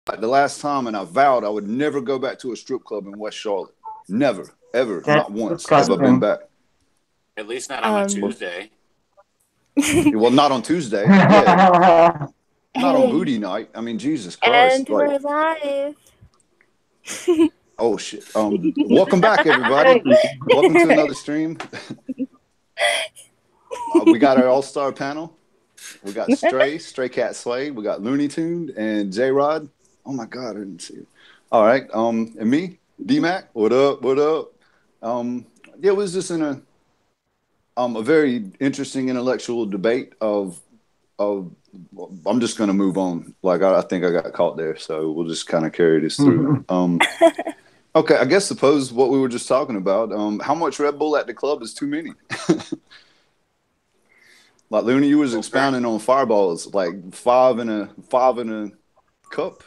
the last time, and I vowed I would never go back to a strip club in West Charlotte. Never, ever, That's not once have I been disgusting. back. At least not on a Um, Tuesday. Well, not on Tuesday. Yeah, not on hey, booty night. I mean, Jesus and Christ! Like, we're live. oh shit. Welcome back, everybody. Welcome to another stream. We got our all-star panel. We got Stray Cat Slay. We got Looney Tune and J Rod. Oh my God, I didn't see it. All right, and me, D Mac. What up? What up? Yeah, it was just in a very interesting intellectual debate of. I'm just gonna move on. Like I think I got caught there, so we'll just kind of carry this through. Okay, I guess suppose what we were just talking about. How much Red Bull at the club is too many? Like Looney, you was expounding on fireballs, like five in a cup,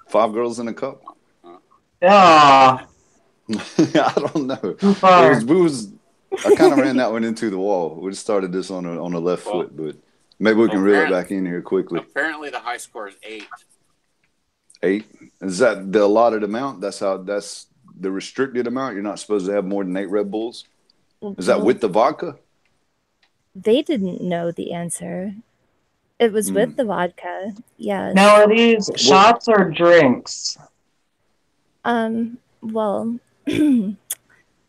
five girls in a cup. Yeah, I don't know. too far. I kind of ran that one into the wall. We just started this on a left foot, but maybe we can reel it back in here quickly. Apparently, the high score is 8. 8? Is that the allotted amount? That's the restricted amount. You're not supposed to have more than 8 Red Bulls. Is that with the vodka? They didn't know the answer. It was with the vodka. Yes. Now, are these shots or drinks? Well, a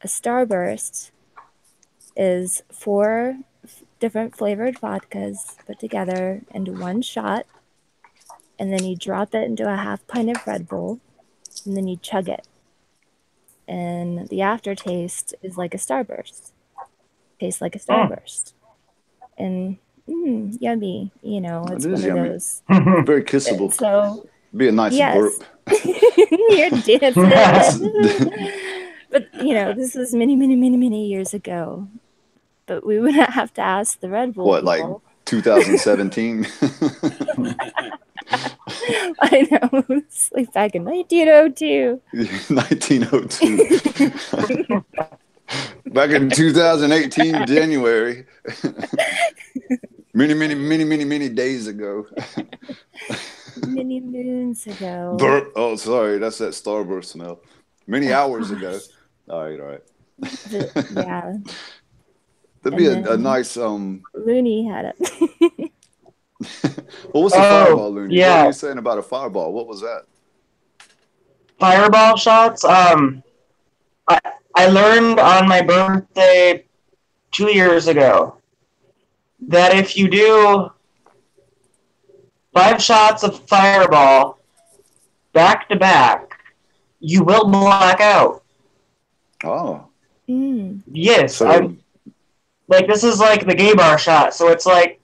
Starburst is 4 different flavored vodkas put together into one shot, and then you drop it into a half pint of Red Bull, and then you chug it. And the aftertaste is like a Starburst. Tastes like a Starburst. And yummy, it's It is one yummy. of those. Very kissable. So be a nice burp. You're dancing. But this was many years ago. But we would have to ask the Red Bull What, people. like 2017? I know. It's like back in 1902. 1902. Back in 2018, January. many days ago. Many moons ago. Burp. Oh, sorry. That's that Starburst smell. Many hours ago. All right. Yeah. That'd be a nice Looney had it. Well, what's a fireball, Looney? Yeah. What are you saying about a fireball? What was that? Fireball shots. I learned on my birthday 2 years ago that if you do 5 shots of Fireball back to back, you will black out. Oh. Yes. So, this is like the gay bar shot, so it's like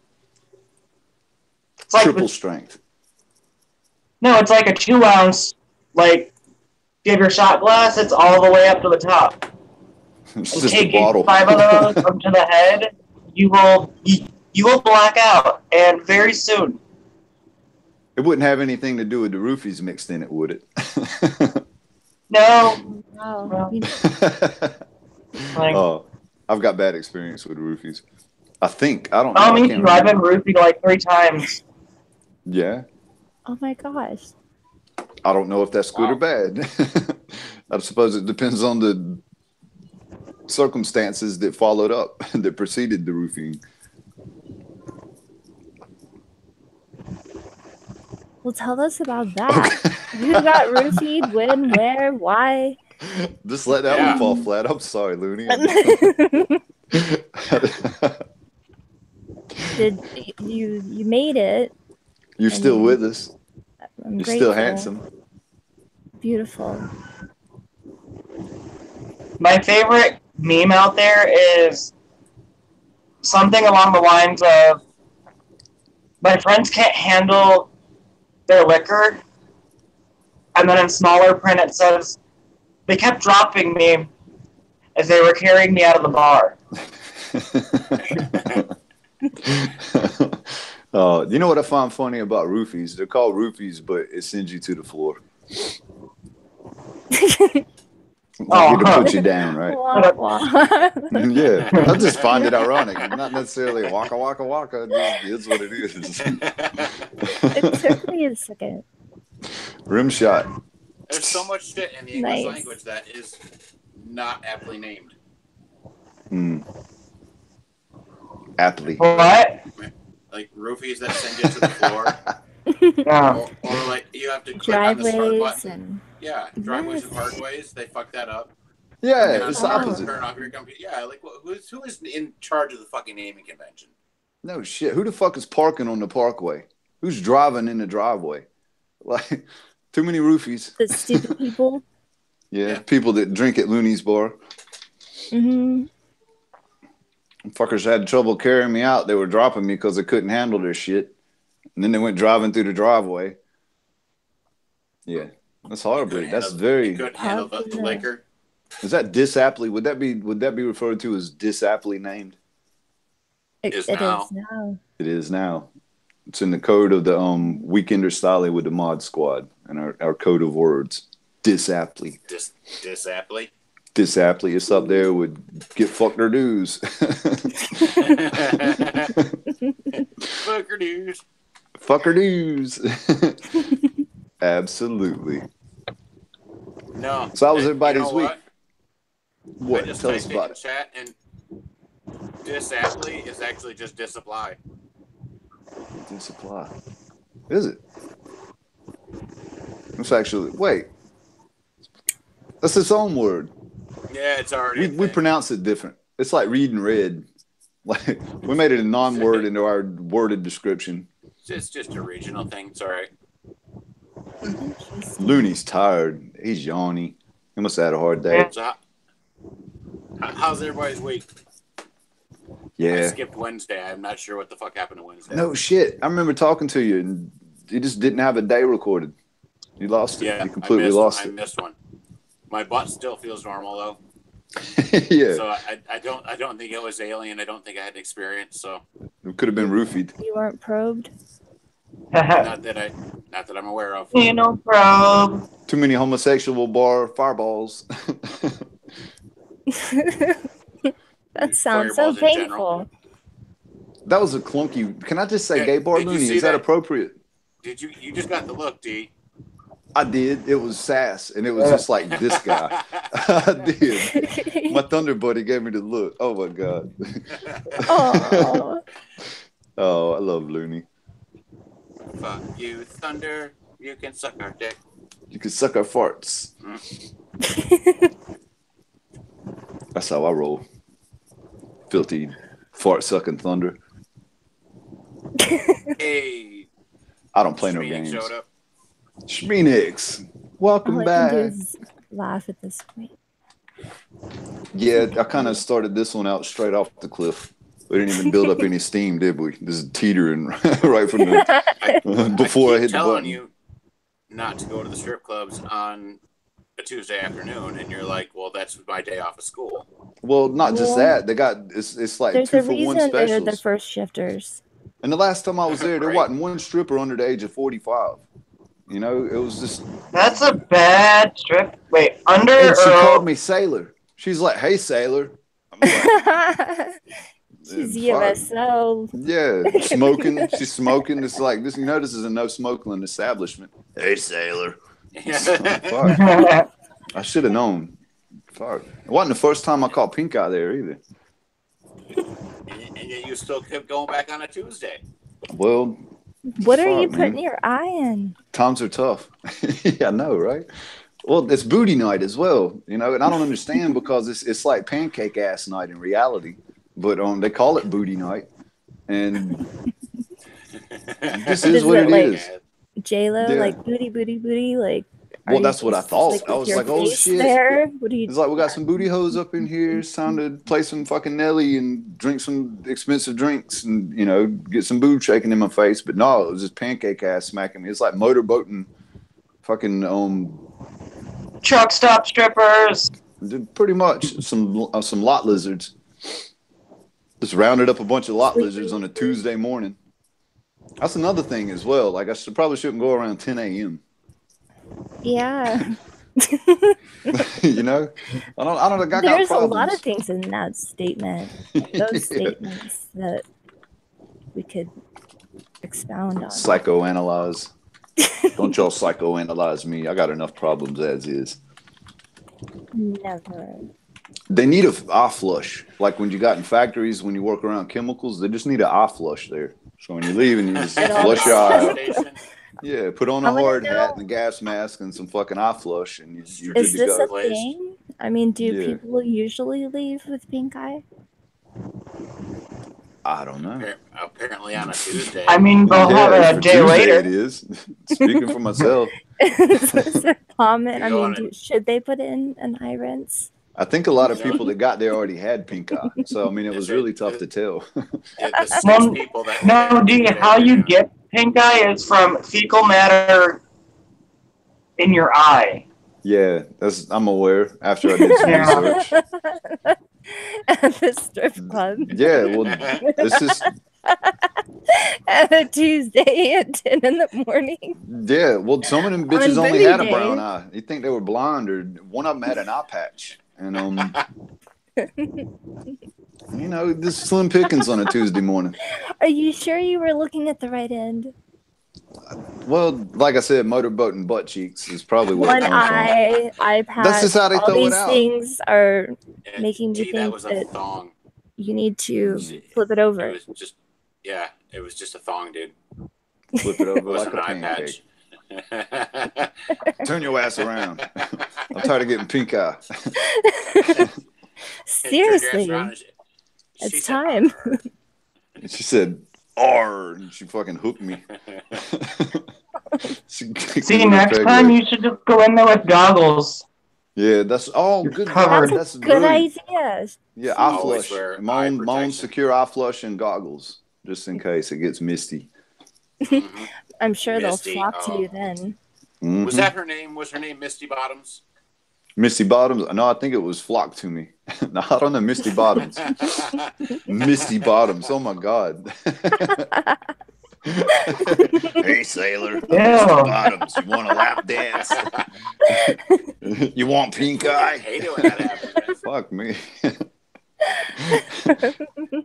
triple strength. No, it's like a 2-ounce, give your shot glass, it's all the way up to the top. It's and just take a bottle. 5 of those up to the head, you will black out, and very soon. It wouldn't have anything to do with the roofies mixed in it, would it? No. Wow. Oh, I've got bad experience with roofies. I think. I don't know. Oh, me too. I've been roofied like 3 times. Yeah. Oh my gosh. I don't know if that's good or bad. I suppose it depends on the circumstances that followed up, that preceded the roofing. Well, tell us about that. Okay. Who got roofied? When? Where? Why? Just let that one fall flat. I'm sorry, Looney. Did you made it? You're still with us. I'm You're grateful. still handsome. Beautiful. My favorite meme out there is something along the lines of, my friends can't handle their liquor, and then in smaller print it says, they kept dropping me as they were carrying me out of the bar. You know what I find funny about roofies? They're called roofies, but it sends you to the floor. Like here to put you down, right? Wah, wah. Yeah, I just find it ironic. Not necessarily waka waka waka. It just is what it is. It took me a second. Rim shot. There's so much shit in the English Nice. language that is not aptly named. Aptly. What? Like roofies that send you to the floor. Yeah. Or like you have to click on the start Driveways button. and Yeah, driveways and Yes. parkways, they fuck that up. Yeah, And it's the on opposite. Turn off your computer. Yeah, like who is in charge of the fucking naming convention? No shit. Who the fuck is parking on the parkway? Who's driving in the driveway? Like, too many roofies. the stupid people. Yeah, people that drink at Looney's bar. Mm-hmm. Fuckers had trouble carrying me out. They were dropping me because they couldn't handle their shit. And then they went driving through the driveway. Yeah, that's horribly. That's You very. couldn't handle the liquor. Is that disaptly? Would that be referred to as disaptly named? It Is is now. now. It is now. It's in the code of the Weekender Stylee with the Mod Squad and our code of words. Disaptly. Disaptly. Disaptly. It's up there with get fucked or dues. Fucker news. Fucker dues. Absolutely. No. So how was you everybody's know week? What? What? I just Tell us typed about in it. chat and disaptly is actually just disapply. Disapply. Is it? It's actually wait. That's its own word. Yeah, it's already. We pronounce it different. It's like read and read. Like we made it a non-word into our worded description. It's just a regional thing. It's all right. Looney's tired. He's yawny. He must have had a hard day. So, how's everybody's week? I Yeah. skipped Wednesday. I'm not sure what the fuck happened to Wednesday. No shit. I remember talking to you, and you just didn't have a day recorded. You lost it. Yeah, You completely lost I it. missed one. My butt still feels normal though. Yeah. So I don't think it was alien. I don't think I had experience. So It could have been roofied. You weren't probed. not that I'm aware of. Anal probe. Too many homosexual bar fireballs. That sounds so Fireballs in general. painful. That was a clunky. Can I just say Hey, gay bar did you Looney? see Is that that? appropriate? Did you just got the look, D? I did. It was sass, and it was just like this guy. I did. My Thunder buddy gave me the look. Oh my god. Oh, Oh, I love Looney. Fuck you, Thunder. You can suck our dick. You can suck our farts. That's how I roll. Filthy fart sucking Thunder. Hey, I don't play no Schmeening games. showed up. Schmeenix, welcome all I back. can do is laugh at this point. Yeah, I kind of started this one out straight off the cliff. We didn't even build up any steam, did we? This is teetering right from the before I hit the telling button. you not to go to the strip clubs on a Tuesday afternoon, and you're like, "Well, that's my day off of school." Well, not just Well, that. They got it's like There's 2 a for 1 reason they're the specials. first shifters. And the last time I was there, there Right. wasn't one stripper under the age of 45. You know, it was just. That's a bad strip. Wait, under And she or called me Sailor. She's like, "Hey, Sailor." I'm like, She's "Yeah, fuck." USO. Yeah, smoking. She's smoking. It's like this. You know, this is a no smoking establishment. Hey, Sailor. Fuck. I should have known. Fuck. It wasn't the first time I caught pink eye there either. and yet you still kept going back on a Tuesday. Well, What are you fuck, putting man. your eye in? Times are tough. Yeah, I know, right? Well, it's booty night as well, you know, and I don't understand because it's like pancake ass night in reality, but they call it booty night, and this is what it is. J-Lo, Yeah. like booty, booty, booty, like. Well, are that's you what I just, thought. Like, I with was your like, oh face shit. There? What do you? It's like we got some booty hoes up in here. It's time to play some fucking Nelly and drink some expensive drinks and, you know, get some boob shaking in my face. But no, it was just pancake ass smacking me. It's like motorboating fucking truck stop strippers? pretty much some lot lizards. Just rounded up a bunch of lot lizards on a Tuesday morning. That's another thing as well. Like I probably shouldn't go around 10 a.m. Yeah. You know, I don't. I got There's a problems. lot of things in that statement. Those Yeah. statements that we could expound on. Psychoanalyze. Don't y'all psychoanalyze me. I got enough problems as is. Never. They need a eye flush. Like when you got in factories, when you work around chemicals, they just need an eye flush there. So when you leave and you just It all flush your eye out. Station. Yeah, put on a I'm gonna hard hat know- and a gas mask and some fucking eye flush, and you're good Is to this go. a thing? I mean, do Yeah. people usually leave with pink eye? I don't know. Apparently on a Tuesday. I mean, they'll have Yeah, a for day Tuesday later. it is. Speaking for myself, Is this a comment? I You go mean, on it. should they put in an eye rinse? I think a lot of You know- people that got there already had pink eye. So I mean, it was Is it- really tough to tell. The 6 Well, people that No, D, Tuesday how you afternoon. get pink eye is from fecal matter in your eye. Yeah, I'm aware after I did some Yeah. research. At the strip club Yeah, well, it's just at a Tuesday at 10 in the morning. yeah. Well, some of them bitches On only Booty had a Day. brown eye. You think they were blind, or one of them had an eye patch, and you know, this slim pickings on a Tuesday morning. Are you sure you were looking at the right end? Well, like I said, motorboat and butt cheeks is probably where One it comes from. eye patch. That's just how they all throw it these out. things are And making me gee, think that was a that thong. you need to It flip it over. was just, yeah, it was just a thong, dude. Flip it It over like wasn't a an eye pancake. patch. Turn your ass around. I'm tired of getting pink eye. Seriously, it's time. And she said, "R," and she fucking hooked me. She kicked me See, with a next peg time leg. you should just go in there with goggles. Yeah, that's all You're good. covered. That's Good brilliant. idea. Yeah, eye Always flush. wear My eye own protection. secure eye flush and goggles, just in case it gets misty. Mhm. I'm sure Misty, they'll flock to oh. you then. Mhm. Was that her name? Was her name Misty Bottoms? Misty Bottoms? No, I think it was Flock to me. No, I don't know. Misty Bottoms. Misty Bottoms. Oh my God. Hey, sailor. Ew. Misty Bottoms. You want a lap dance? You want pink I eye? hate it when that happens. Fuck me.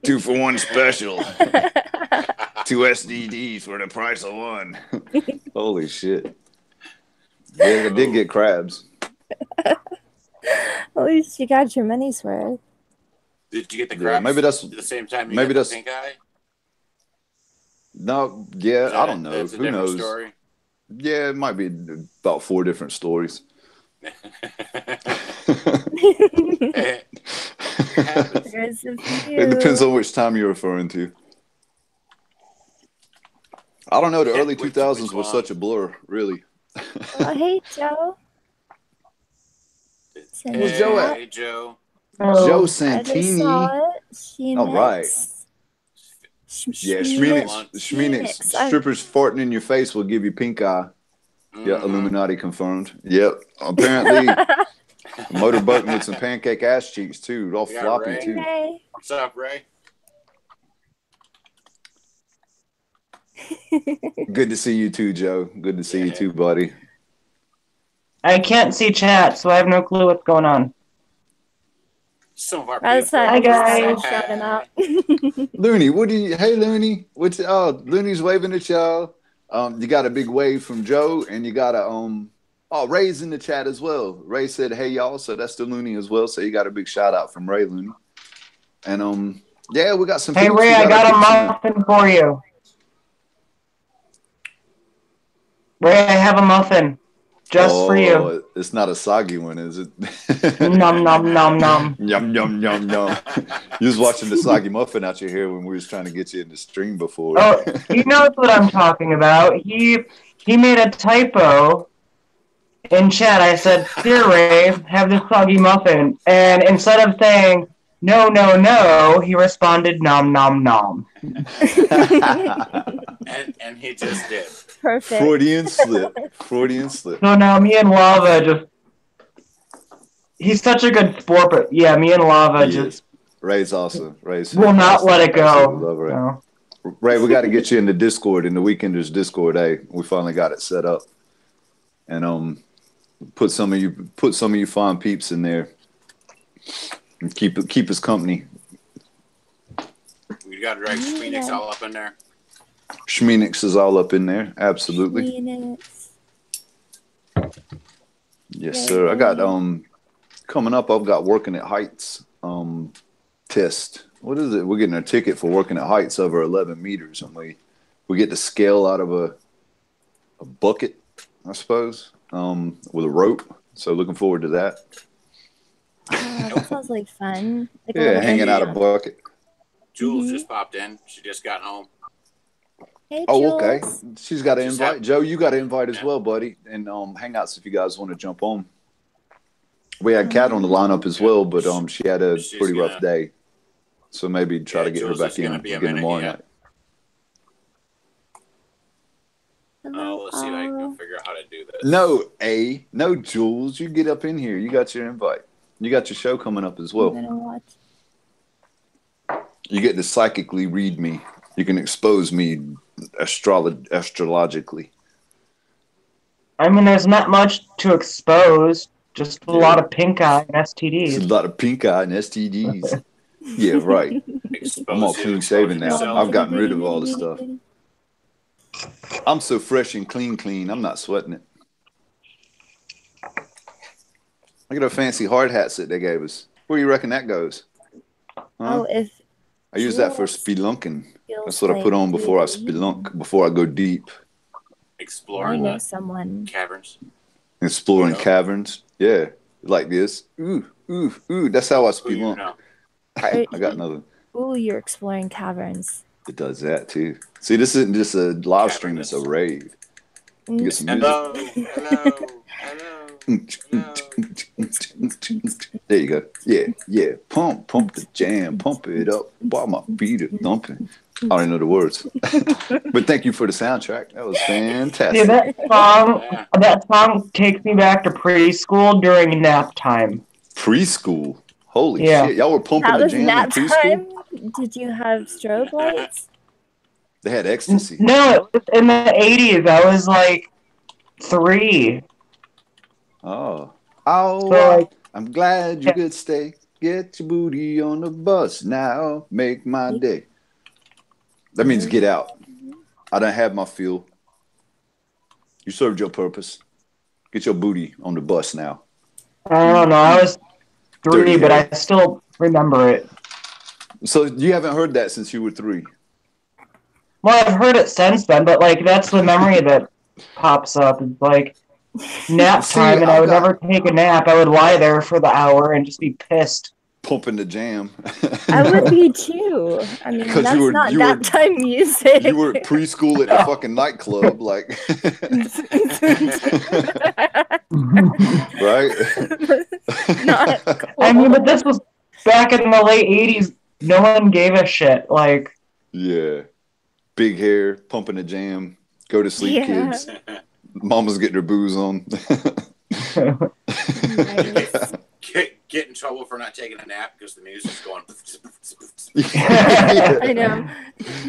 2-for-1 special. 2 SDDs for the price of 1. Holy shit. Yeah, I did get crabs. At least you got your money's worth. Did you get the Yeah, crabs maybe that's at the same time you maybe got the that's- pink eye? no. Yeah, Is I that don't know. That's a Who different knows? story. Yeah, it might be about 4 different stories. It happens. There's a few. It depends on which time you're referring to. I don't know. The Yeah, early which 2000s was one? such a blur, really. Oh, hey, Joe. Send Where's it Joe back. at? Hey, Joe. Oh, Joe I just Santini. saw it. She All right. Yeah, Schmeenix. Strippers farting in your face will give you pink eye. Yeah, Mhm. Illuminati confirmed. Yep. Apparently, motorboating with some pancake ass cheeks, too. All We got floppy, Ray. too. Hey. What's up, Ray? Good to see you, too, Joe. Good to see you, Yeah. too, buddy. I can't see chat, so I have no clue what's going on. Some of our That's people. Hi, guys. I'm shouting out. Looney, what do you? Hey, Looney, what's? Oh, Looney's waving at y'all. You got a big wave from Joe, and you got a Oh, Ray's in the chat as well. Ray said, "Hey, y'all," so that's the Looney as well. So you got a big shout out from Ray Looney. And yeah, we got some. Hey, peeps. Ray, We I got a our peeps in there. muffin for you. Ray, I have a muffin just for you. Oh, it's not a soggy one, is it? Nom nom nom nom. Yum yum yum yum. You was watching the soggy muffin out your hair when we was trying to get you in the stream before. Oh, he knows what I'm talking about. He made a typo in chat. I said, "Here, Ray, have this soggy muffin," and instead of saying "No, no, no," he responded "Nom nom nom." And he just did. Perfect. Freudian slip. Freudian slip. So now me and Lava just—he's such a good sport, but yeah, me and Lava He just is. Ray's awesome. Ray's will not let it Absolutely love go. Ray. So. Ray, we got to get you in the Discord, in the Weekenders Discord. Hey, we finally got it set up, and Put some of you fine peeps in there and keep us company. We got to drag Phoenix all up in there. Schmeenix is all up in there. Absolutely. Phoenix. Yes, sir. I got coming up. I've got working at heights test. What is it? We're getting a ticket for working at heights over 11 meters, and we get to scale out of a bucket, I suppose, with a rope. So looking forward to that. That sounds like fun. Like Yeah, hanging out a bucket. Jules just popped in. She just got home. Hey, Oh, Jules. okay. She's got an invite. Joe, you got an invite as well, buddy. And hangouts if you guys want to jump on. We had Kat on the lineup as well, but she had a pretty rough day. So maybe try to get her back in again tomorrow night. Let's see if I can figure out how to do this. No, Jules, you get up in here. You got your invite. You got your show coming up as well. I'm gonna watch. You get to psychically read me. You can expose me astrologically. I mean, there's not much to expose. Just a lot of pink eye and STDs. It's a lot of pink eye and STDs. Yeah, right. I'm all clean shaven now. I've gotten rid of all the stuff. I'm so fresh and clean. I'm not sweating it. Look at our fancy hard hats that they gave us. Where do you reckon that goes? Huh? Oh, if I use that for spelunking. That's what I put on before I spelunk, before I go deep. Exploring caverns. Exploring caverns. Yeah, like this. Ooh. That's how I spelunk. No. I got another. Ooh, you're exploring caverns. It does that too. See, this isn't just a live stream; it's a rave. You get some music. Hello. There you go. Yeah. Pump the jam, pump it up while my feet are thumping. I don't even know the words, but thank you for the soundtrack. That was fantastic. Yeah, that song takes me back to preschool during nap time. Preschool. Holy shit! Y'all were pumping the jam in preschool. Did you have strobe lights? They had ecstasy. No, it was in the 80s. I was like 3. Oh, So, I'm glad you could stay. Get your booty on the bus now. Make my day. That means get out. I done had my fill. You served your purpose. Get your booty on the bus now. I don't know. I was 3, but I still remember it. So you haven't heard that since you were 3? Well, I've heard it since then, but like that's the memory that pops up. It's like nap time, and I would never take a nap. I would lie there for the hour and just be pissed. Pumping the jam. I would be too. I mean, that's not nap time music. You were at preschool at the fucking nightclub, like. Right? Not cool. I mean, but this was back in the late 80s. No one gave a shit. Like. Yeah. Big hair, pumping the jam. Go to sleep, kids. Mama's getting her booze on. Nice. Get in trouble for not taking a nap because the music's going. I know.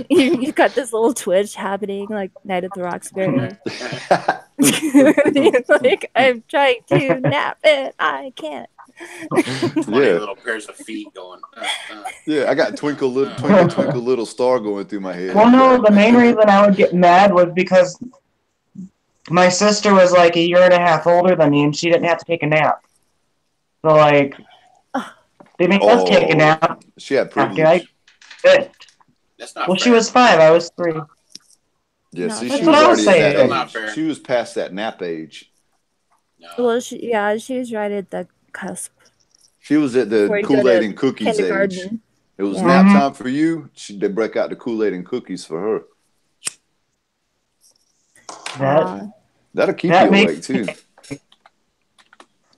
You got this little twitch happening like Night at the Roxbury. Like, I'm trying to nap and I can't. 20 little pairs of feet going. Yeah, I got twinkle little star going through my head. Well, no, the main reason I would get mad was because my sister was like a year and a half older than me, and she didn't have to take a nap. So, like, they make us take a nap. She had privilege. That's not well, fair. she was 5. I was 3. Yeah, No, see, that's she what was I was already at saying. that age. She was past that nap age. No. Well, she was right at the cusp. She was at the Kool-Aid and cookies age. It was nap time for you. They break out the Kool-Aid and cookies for her. That'll keep you awake too.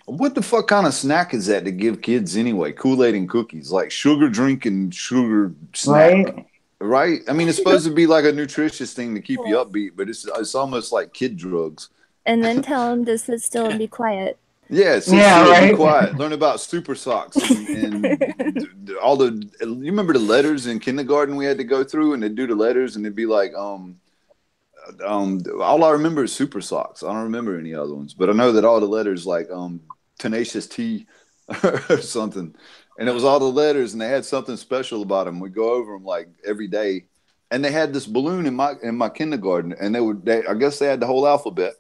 What the fuck kind of snack is that to give kids anyway? Kool-Aid and cookies, like sugar drink and sugar snack, right? I mean, it's supposed to be like a nutritious thing to keep you upbeat, but it's almost like kid drugs. And then tell them to sit still and be quiet. Yeah, sit still and be quiet. Learn about super socks and all the. You remember the letters in kindergarten we had to go through, and they'd do the letters, and it'd be like all I remember is Super Socks. I don't remember any other ones, but I know that all the letters like Tenacious T or something, and it was all the letters, and they had something special about them. We go over them like every day, and they had this balloon in my kindergarten, and I guess they had the whole alphabet,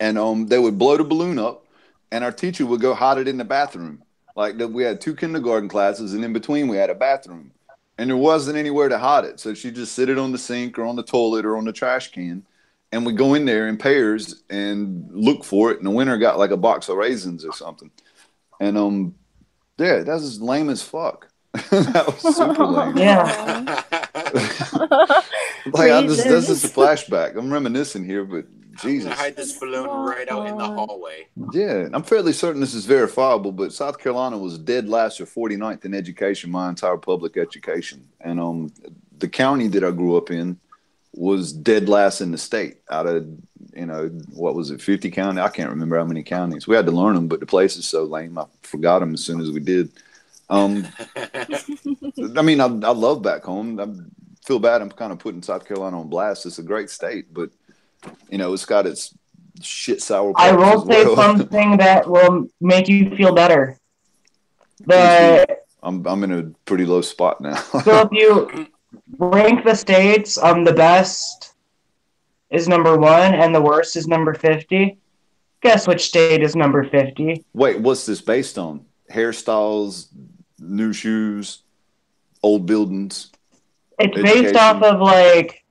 and they would blow the balloon up, and our teacher would go hide it in the bathroom. Like we had 2 kindergarten classes, and in between we had a bathroom. And there wasn't anywhere to hide it. So she'd just sit it on the sink or on the toilet or on the trash can. And we go in there in pairs and look for it. And the winner got like a box of raisins or something. And yeah, that was lame as fuck. That was super lame. Yeah. Like this is a flashback. I'm reminiscing here, but I'm Jesus. gonna hide this balloon right out in the hallway. Yeah, I'm fairly certain this is verifiable, but South Carolina was dead last or 49th in education, my entire public education. And the county that I grew up in was dead last in the state out of, what was it, 50 counties? I can't remember how many counties. We had to learn them, but the place is so lame, I forgot them as soon as we did. I mean, I love back home. I feel bad I'm kind of putting South Carolina on blast. It's a great state, but, it's got its shit sour parts I will say something that will make you feel better. I'm in a pretty low spot now. So if you rank the states, the best is number 1 and the worst is number 50. Guess which state is number 50? Wait, what's this based on? Hairstyles, new shoes, old buildings? It's based off of like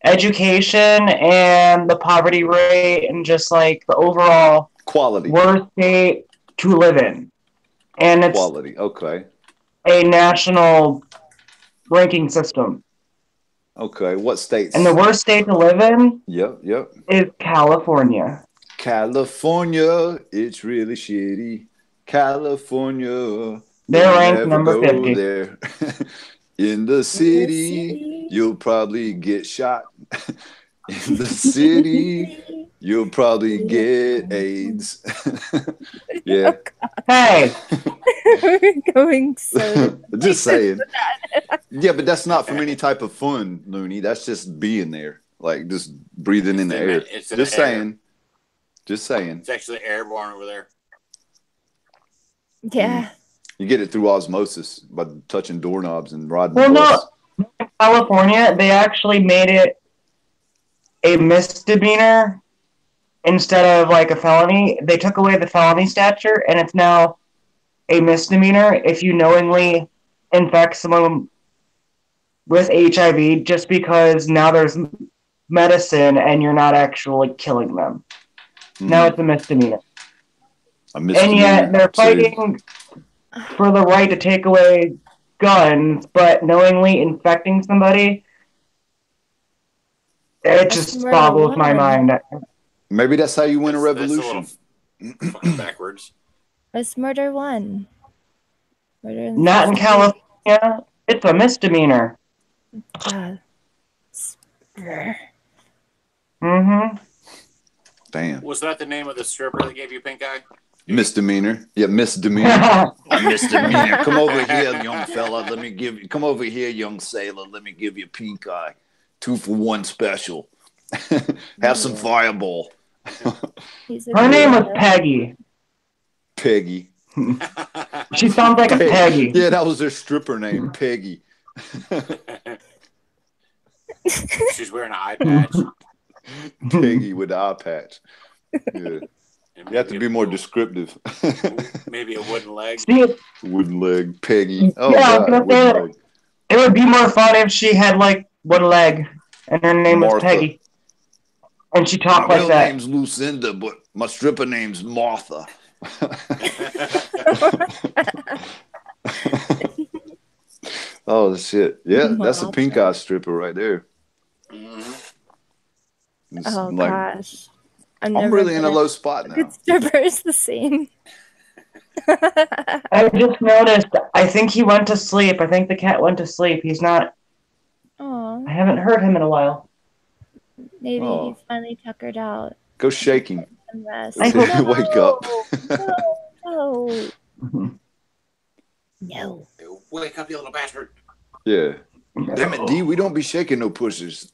education and the poverty rate and just like the overall quality worst state to live in. And it's quality, okay. A national ranking system. Okay, what states? And the worst state to live in Yep. is California. California, it's really shitty. California. They're ranked number 50. There. In the city, you'll probably get shot. In the city, you'll probably get AIDS. Yeah. Hey! We're going so. Just saying. Yeah, but that's not from any type of fun, Looney. That's just being there. Like, just breathing in the air. Just saying. Just saying. It's actually airborne over there. Yeah. You get it through osmosis by touching doorknobs and riding Well, the bus. no. In California, they actually made it a misdemeanor instead of like a felony. They took away the felony statute, and it's now a misdemeanor if you knowingly infect someone with HIV, just because now there's medicine and you're not actually killing them. Now it's a misdemeanor. And yet they're fighting for the right to take away guns, but knowingly infecting somebody, it just boggles my mind. Maybe that's how you win a revolution. Fucking backwards. It's murder 1. Not in California. It's a misdemeanor. Mm-hmm. Damn. Was that the name of the stripper that gave you pink eye? Misdemeanor. Yeah, misdemeanor. Misdemeanor. Come over here, young fella. Come over here, young sailor. Let me give you pink eye. 2 for 1 special. Have some Fireball. Her name was Peggy. Peggy. She sounds like a Peggy. Yeah, that was her stripper name, Peggy. She's wearing an eye patch. Peggy with the eye patch. Yeah. You have to be more descriptive. Maybe a wooden leg. Wooden leg, Peggy. Oh, yeah, God, wooden leg. It would be more fun if she had like one leg and her name was Peggy. And she talked like that. My real name's Lucinda, but my stripper name's Martha. Oh, shit. Yeah, that's a pink eye stripper right there. Oh, like, gosh. I'm really in a low spot now. Good stripper is the same. I just noticed, I think he went to sleep. I think the cat went to sleep. He's not. Aww. I haven't heard him in a while. Maybe he finally tuckered out. Go shake him. Wake up. No. No. Wake up, you little bastard. Yeah. Damn it, D, we don't be shaking no pushers.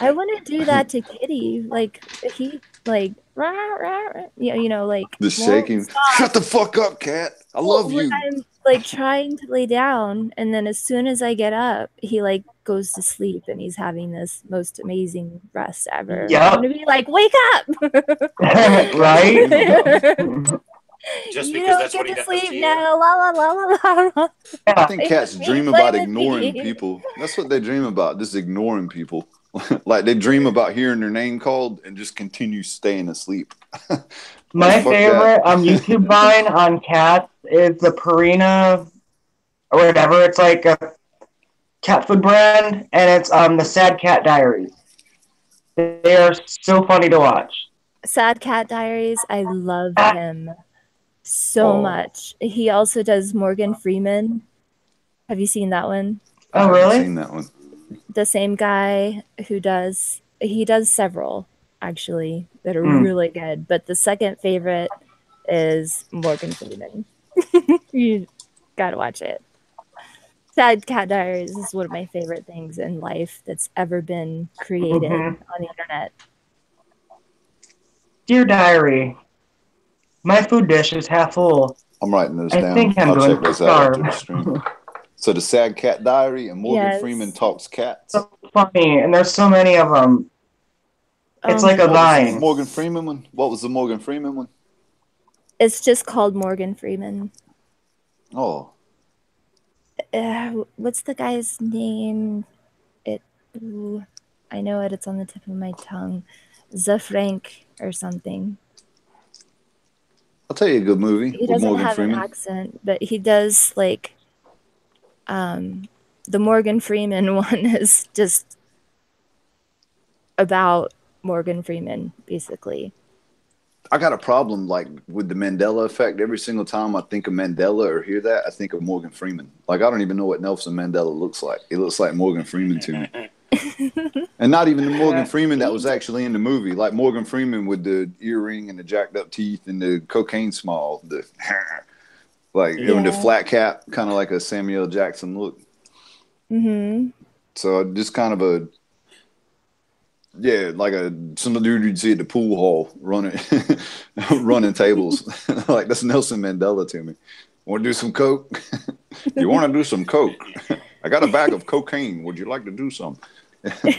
I want to do that to Kitty. Like he like rah, rah, rah. Yeah, like The won't shaking. stop. Shut the fuck up, cat. I love When you. I'm like trying to lay down, and then as soon as I get up, he like goes to sleep, and he's having this most amazing rest ever. Yep. I'm gonna be like, wake up! Right? Just You because don't that's what get he to does to sleep you. now. La la la la la. la. I think Play cats with me, dream play about with ignoring me. people. That's what they dream about, just ignoring people. Like they dream about hearing their name called and just continue staying asleep. My Fuck favorite that. YouTube vine on cats is the Purina or whatever. It's like a cat food brand, and it's the Sad Cat Diaries. They are so funny to watch. Sad Cat Diaries. I love Ah, him so Oh. much. He also does Morgan Freeman. Have you seen that one? I Oh, haven't really? seen that one. The same guy he does several actually that are Mm. really good, but the second favorite is Morgan Freeman. You gotta watch it. Sad Cat Diaries is one of my favorite things in life that's ever been created Mhm. on the internet. Dear Diary, my food dish is half full. I'm writing those I down. think I'm I'll going check to those out after the starve. stream. So the Sad Cat Diary and Morgan Yes. Freeman talks cats. So funny, and there's so many of them. It's Oh like my a What was the vine. Morgan Freeman one? What was the Morgan Freeman one? It's just called Morgan Freeman. Oh, What's the guy's name? I know it. It's on the tip of my tongue. Frank or something. I'll tell you a good movie He with doesn't Morgan have Freeman. an accent, but he does like the Morgan Freeman one is just about Morgan Freeman, basically. I got a problem like with the Mandela effect. Every single time I think of Mandela or hear that, I think of Morgan Freeman. Like I don't even know what Nelson Mandela looks like. He looks like Morgan Freeman to me. And not even the Morgan Freeman that was actually in the movie. Like Morgan Freeman with the earring and the jacked up teeth and the cocaine smile. The like and the Yeah. flat cap, kind of like a Samuel Jackson look. Mm-hmm. So just kind of a like some dude you'd see at the pool hall running running tables. Like that's Nelson Mandela to me. Want to do some coke? You want to do some coke? I got a bag of cocaine. Would you like to do some?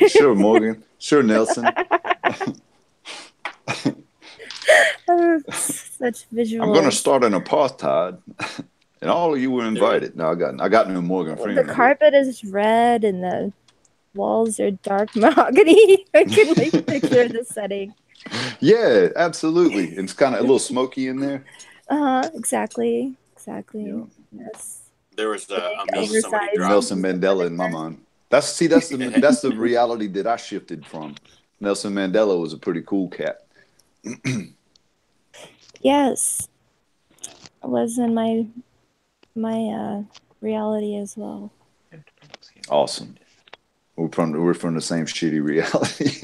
Sure, Morgan. Sure, Nelson. Such visuals. I'm going to start an apartheid, and all of you were invited. No, I got no Morgan Freeman. The carpet is red and the walls are dark mahogany. I can like picture the setting. Yeah, absolutely. It's kind of a little smoky in there. Exactly. Yeah. Yes. There was a meme Oversized. somebody dropped. Nelson Mandela in my mind. That's the reality that I shifted from. Nelson Mandela was a pretty cool cat. Yes. It was in my reality as well. Awesome. We're from the same shitty reality.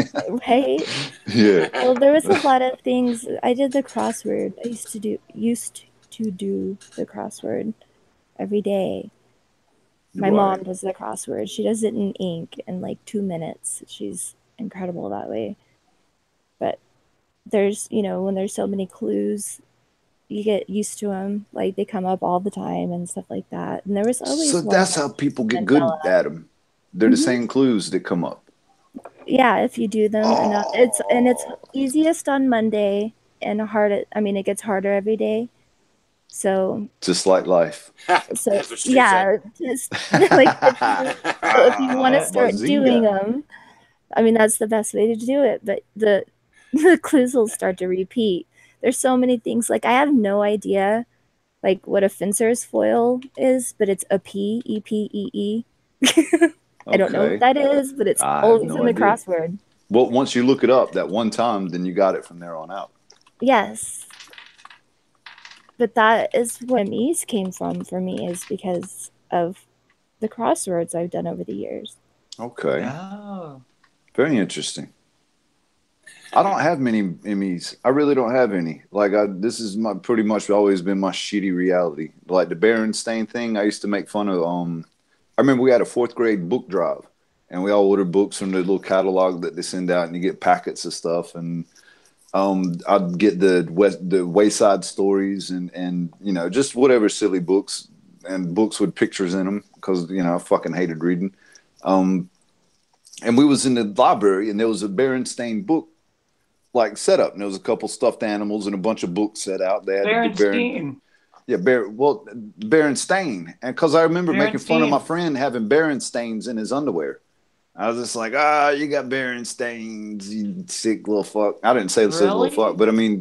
Right? Yeah. Well, there was a lot of things. I did the crossword. I used to do the crossword every day. My mom does the crossword. She does it in ink in like 2 minutes. She's incredible that way. But there's, when there's so many clues, you get used to them. Like they come up all the time and stuff like that. And there was always So one that's like how people get Mandela. good at them. They're the same clues that come up. Yeah, if you do them enough. It's easiest on Monday and it gets harder every day. So Just like life. That's what she yeah, just like if you want to start Bazinga. doing them, that's the best way to do it. But the clues will start to repeat. There's so many things. Like I have no idea, like what a fencer's foil is, but it's a P, E-P-E-E. I don't know what that is, but it's always in the crossword. Well, once you look it up that one time, then you got it from there on out. Yes. But that is where me's came from for me, is because of the crosswords I've done over the years. Okay. Oh. Very interesting. I don't have many Emmys. I really don't have any. Like this is pretty much always been my shitty reality. Like the Berenstain thing, I used to make fun of. I remember we had a 4th grade book drive, and we all order books from the little catalog that they send out, and you get packets of stuff. And I'd get the Wayside Stories and just whatever silly books and books with pictures in them because I fucking hated reading. And we was in the library and there was a Berenstain book like set up, and there was a couple stuffed animals and a bunch of books set out. They had the Berenstein. Yeah, Berenstain, and because I remember making fun of my Berenstain. friend having Berenstains in his underwear. I was just like, you got Berenstains, you sick little fuck. I didn't say the sick little Really? fuck,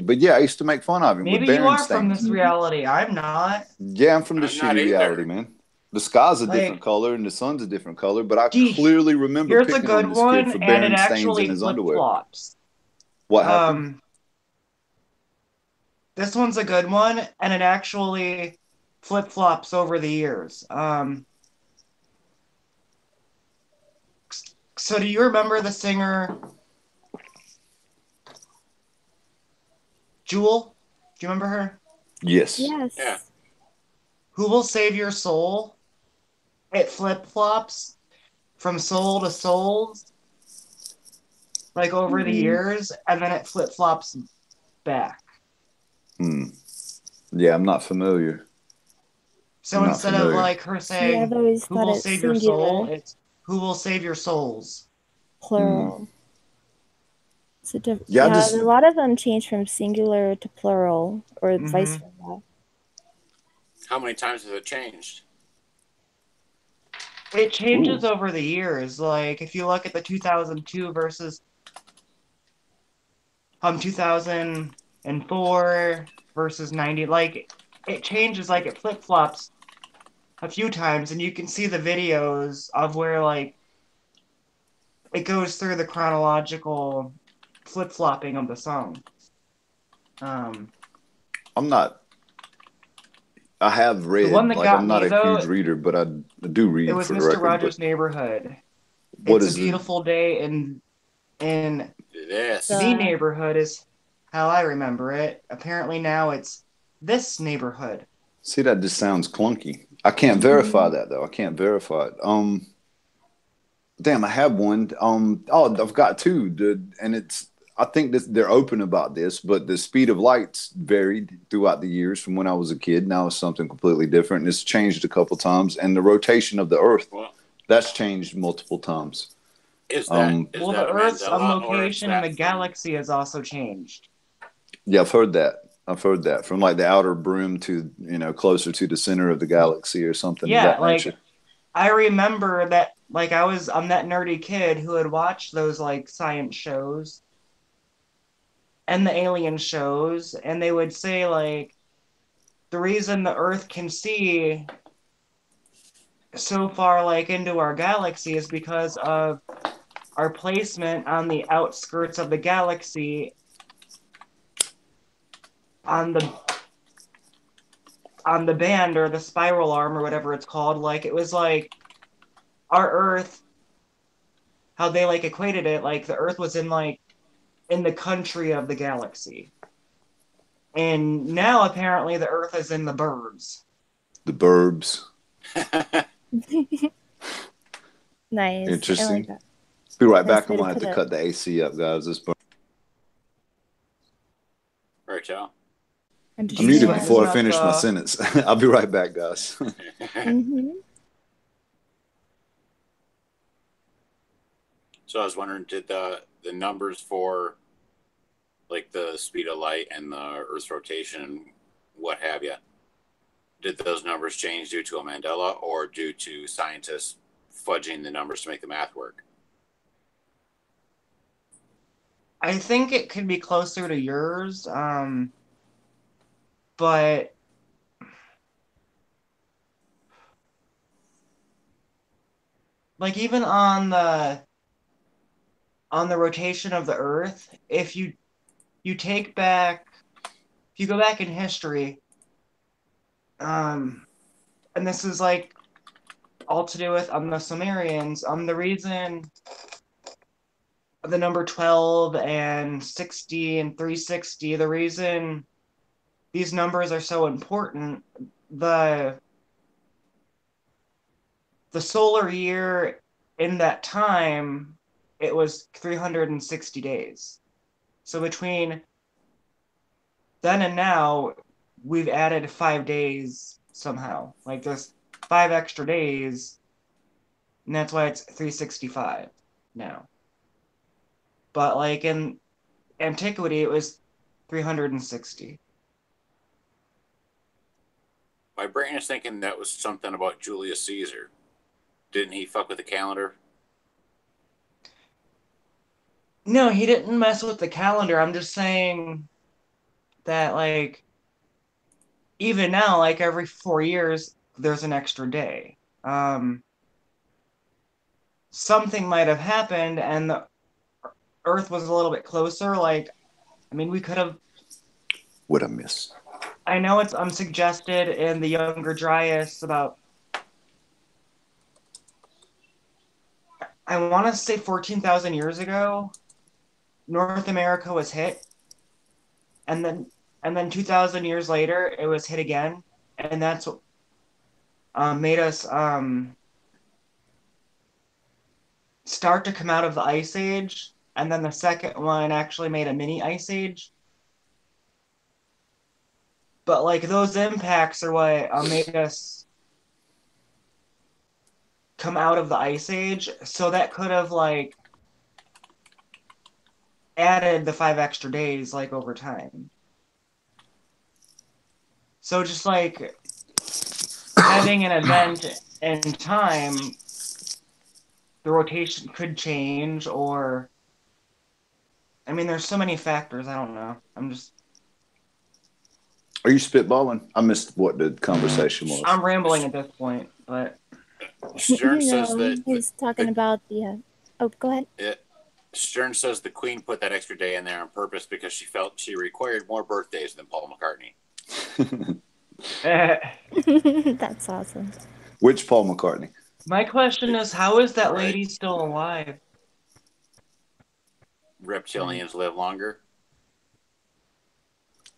but yeah, I used to make fun of him Maybe with you are from this Berenstains. reality. I'm not. Yeah, I'm from the I'm not shitty either. reality, man. The sky's a Like- different color and the sun's a different color, but I Gee, clearly remember Here's a picking on good this kid one, for and it Berenstains actually in his flip underwear. flops. What happened? This one's a good one, and it actually flip flops over the years. So do you remember the singer Jewel? Do you remember her? Yes. Yes. Yeah. Who Will Save Your Soul? It flip flops from soul to soul, like over the years, and then it flip flops back. Yeah, I'm not familiar. So I'm not instead of familiar. like her See, saying, I've always "Who thought will it's save your soul?" singular, it's "Who will save your souls?" plural. It's a Yeah, I yeah, just a lot of them change from singular to plural, or Mhm. vice versa. How many times has it changed? It changes over the years. Like if you look at the 2002 versus 2004 versus 90, like it changes, like it flip flops a few times, and you can see the videos of where like it goes through the chronological flip flopping of the song. I'm not. I have The read. one that Like got I'm not me a though, huge reader, but I do it read was for the Mr. record. Rogers' But Neighborhood. what It's is a beautiful day in This. the neighborhood is how I remember it. Apparently now it's this neighborhood. See, that just sounds clunky. I can't verify that though. I can't verify it. Damn, I have one. I've got two, dude, and it's. I think that they're open about this, but the speed of light's varied throughout the years from when I was a kid. Now it's something completely different, and it's changed a couple times. And the rotation of the Earth, Well, that's changed multiple times. is that is Well, that the a Earth's Mandela or is location in that the from- galaxy has also changed. Yeah, I've heard that. I've heard that from like the outer brim to closer to the center of the galaxy or something of Yeah, that like nature. I remember that, like I'm that nerdy kid who had watched those like science shows and the alien shows, and they would say like the reason the Earth can see so far like into our galaxy is because of our placement on the outskirts of the galaxy on the band or the spiral arm or whatever it's called. Like it was like our Earth, how they like equated it, like the Earth was in the country of the galaxy. And now apparently the Earth is in the burbs. The burbs. Nice. I Interesting. like that. Be right Nice back. way I'm to gonna have put to it. cut the AC up, guys. Right, y'all. I'm I muted Yeah, before I not finish my the- sentence. I'll be right back, guys. So I was wondering, did the numbers for like the speed of light and the Earth's rotation and what have you, did those numbers change due to a Mandela or due to scientists fudging the numbers to make the math work? I think it could be closer to yours, but like even on the rotation of the Earth, if you take back, if you go back in history, and this is like all to do with the Sumerians, the reason the number 12 and 60 and 360, the reason these numbers are so important, the solar year in that time, it was 360 days. So between then and now, we've added 5 days somehow. Like there's 5 extra days, and that's why it's 365 now. But like in antiquity, it was 360. My brain is thinking that was something about Julius Caesar. Didn't he fuck with the calendar? No, he didn't mess with the calendar. I'm just saying that, like, even now, like every 4 years, there's an extra day. Something might have happened, and the Earth was a little bit closer. Like, I mean, we could have. What I missed. I know it's suggested in the Younger Dryas about. I want to say 14,000 years ago, North America was hit, and then 2,000 years later, it was hit again, and that's what made us start to come out of the Ice Age, and then the second one actually made a mini Ice Age. But like those impacts are what made us come out of the Ice Age, so that could have like added the 5 extra days like over time. So just like having an event in time, the rotation could change, or I mean, there's so many factors. I don't know. I'm just. Are you spitballing? I missed what the conversation was. I'm rambling at this point, but Stern says that he's talking about the. Oh, go ahead. Stern says the Queen put that extra day in there on purpose because she felt she required more birthdays than Paul McCartney. That's awesome. Which Paul McCartney? My question is, how is that lady still alive? Reptilians live longer.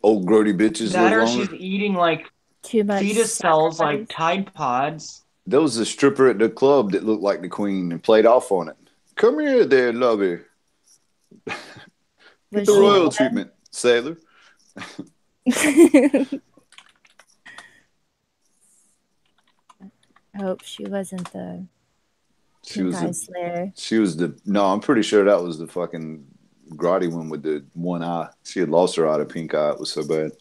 Old grody bitches That live or longer. she's eating like Too much fetus cells like sacrifice. Tide Pods. There was a stripper at the club that looked like the Queen and played off on it. Come here there, lovey. Get Was the she royal the treatment, sailor. one? I hope she wasn't the She was Pink Eye the, Slayer. she was the, no, I'm pretty sure that was the fucking grotty one with the one eye. She had lost her eye to pink eye. It was so bad.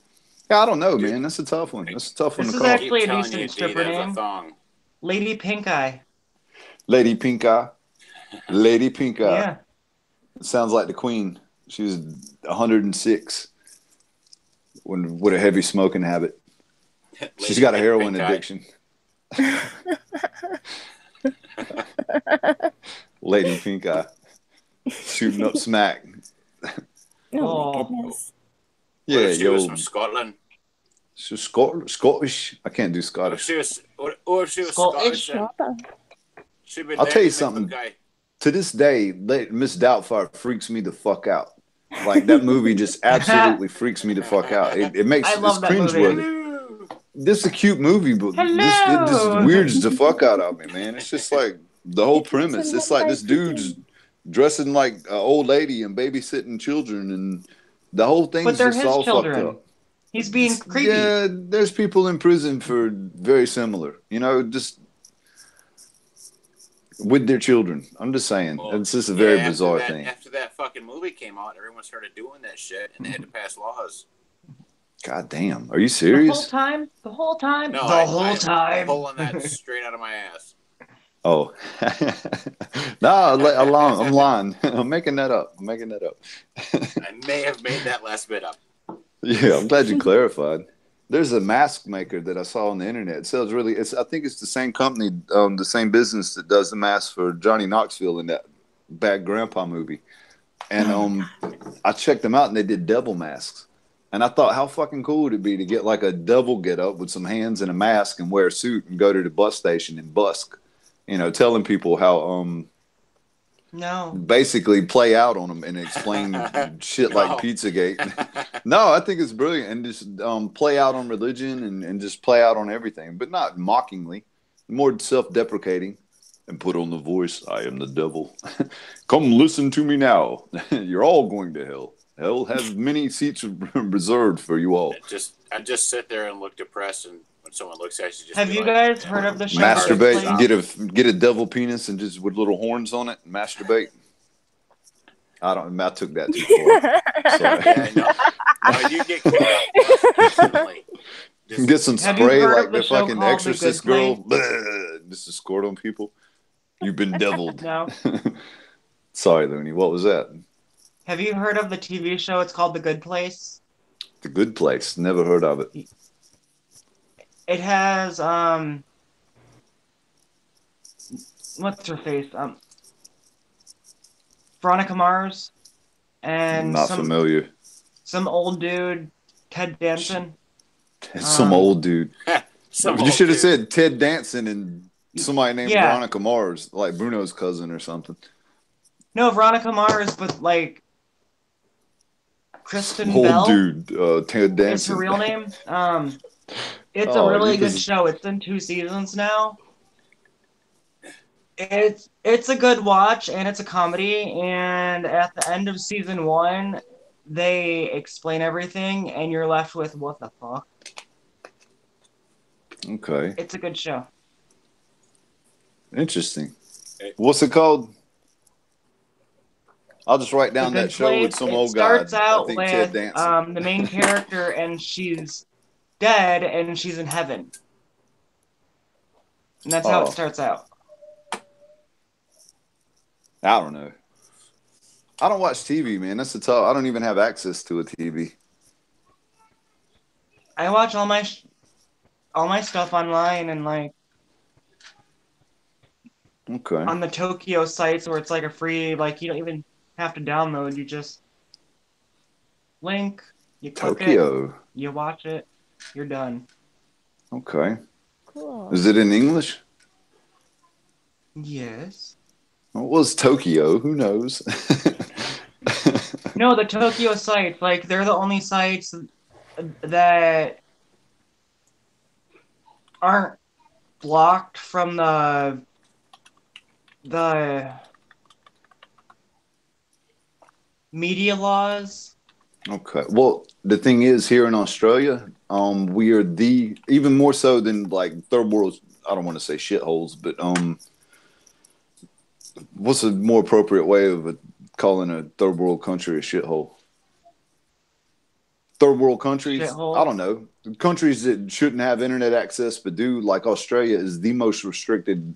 Yeah, I don't know, Dude. man. That's a tough one. That's a tough one This to is call. actually a Telling decent you, D, stripper that was a name. thong. Lady Pink Eye. Lady Pink Eye. Lady Pink Eye. Yeah. It sounds like the Queen. She was 106 with a heavy smoking habit. She's got a heroin addiction. Lady Pink Eye. Shooting up smack. Oh, my goodness. Yeah, What if she yo. was from Scotland? She was Scottish. I can't do Scottish. What if she was Scottish? Scottish? Papa. She'd been I'll tell you dating something. Pink Eye. To this day, Miss Doubtfire freaks me the fuck out. Like that movie just absolutely freaks me the fuck out. It makes I love it's that movie. cringeworthy. This is a cute movie, but Hello. it just weirds the fuck out of me, man. It's just like the whole premise. It's like this dude's dressing like an old lady and babysitting children, and the whole But thing's they're just his all children. fucked up. He's being creepy. Yeah, there's people in prison for very similar, just with their children. I'm just saying. Well, it's just a very after bizarre that- thing. After that fucking movie came out, everyone started doing that shit, and they had to pass laws. God damn. Are you The whole serious? time? The whole time? No, the whole I'm time. pulling that straight out of my ass. Oh. No, I'm lying. I'm making that up. I may have made that last bit up. Yeah, I'm glad you clarified. There's a mask maker that I saw on the internet. It sells really. I think it's the same company, the same business that does the mask for Johnny Knoxville in that Bad Grandpa movie. And I checked them out, and they did devil masks. And I thought, how fucking cool would it be to get like a devil get up with some hands and a mask and wear a suit and go to the bus station and busk, telling people how No. basically play out on them and explain shit like Pizzagate. No, I think it's brilliant, and just play out on religion and just play out on everything, but not mockingly, more self-deprecating. and put on the voice, I am the devil. Come listen to me now. You're all going to hell. Hell has many seats reserved for you all. I just sit there and look depressed, and when someone looks at you, just Have be you like, guys heard of the show? Masturbate, get a devil penis and just with little horns on it, and masturbate. I took that too far. Sorry. Yeah, no, you get kicked off instantly. Get some spray like the fucking Exorcist girl. Just to squirt on people. You've been deviled. No. Sorry, Looney. What was that? Have you heard of the TV show? It's called The Good Place. The Good Place. Never heard of it. It has what's her face? Veronica Mars and Not familiar. Some old dude, Ted Danson. Some old dude. You should have said Ted Danson and somebody named Veronica Mars, like Bruno's cousin or something. No, Veronica Mars, but like Kristen old Bell. Dude, Ted Danson. Is her real name. It's a really good show. It's in 2 seasons now. It's a good watch, and it's a comedy. And at the end of season 1, they explain everything, and you're left with what the fuck. Okay. It's a good show. Interesting. What's it called? I'll just write down that show with some old guy. It starts out with the main character, and she's dead, and she's in heaven. And that's how it starts out. I don't know. I don't watch TV, man. That's the tough. I don't even have access to a TV. I watch all my stuff online and like on the Tokyo sites where it's like a free, like you don't even have to download. You just link, you click it, you watch it, you're done. Okay. Cool. Is it in English? Yes. Well, it was Tokyo. Who knows? No, the Tokyo sites, like they're the only sites that aren't blocked from the media laws. Okay. Well, the thing is, here in Australia, we are even more so than like third world. I don't want to say shitholes, but what's a more appropriate way of calling a third world country a shithole? Third world countries, shithole. I don't know. Countries that shouldn't have internet access but do, like Australia, is the most restricted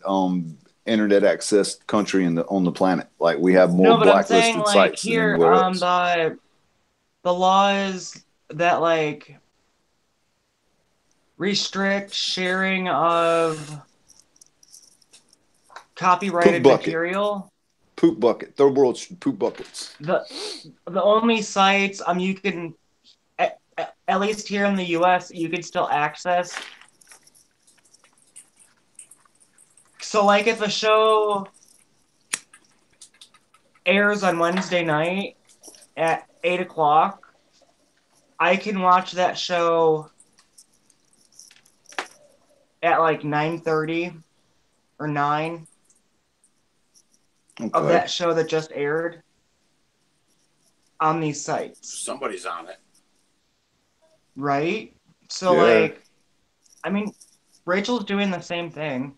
internet access country on the planet. Like we have more blacklisted I'm saying, sites like, here, than anywhere else. The laws that like restrict sharing of copyrighted material. Poop bucket. Third world poop buckets. The only sites you can at least here in the US you can still access. So like if a show airs on Wednesday night at 8 o'clock, I can watch that show at like 9:30 or 9 of that show that just aired on these sites. Somebody's on it. Right? So, like, I mean, Rachel's doing the same thing.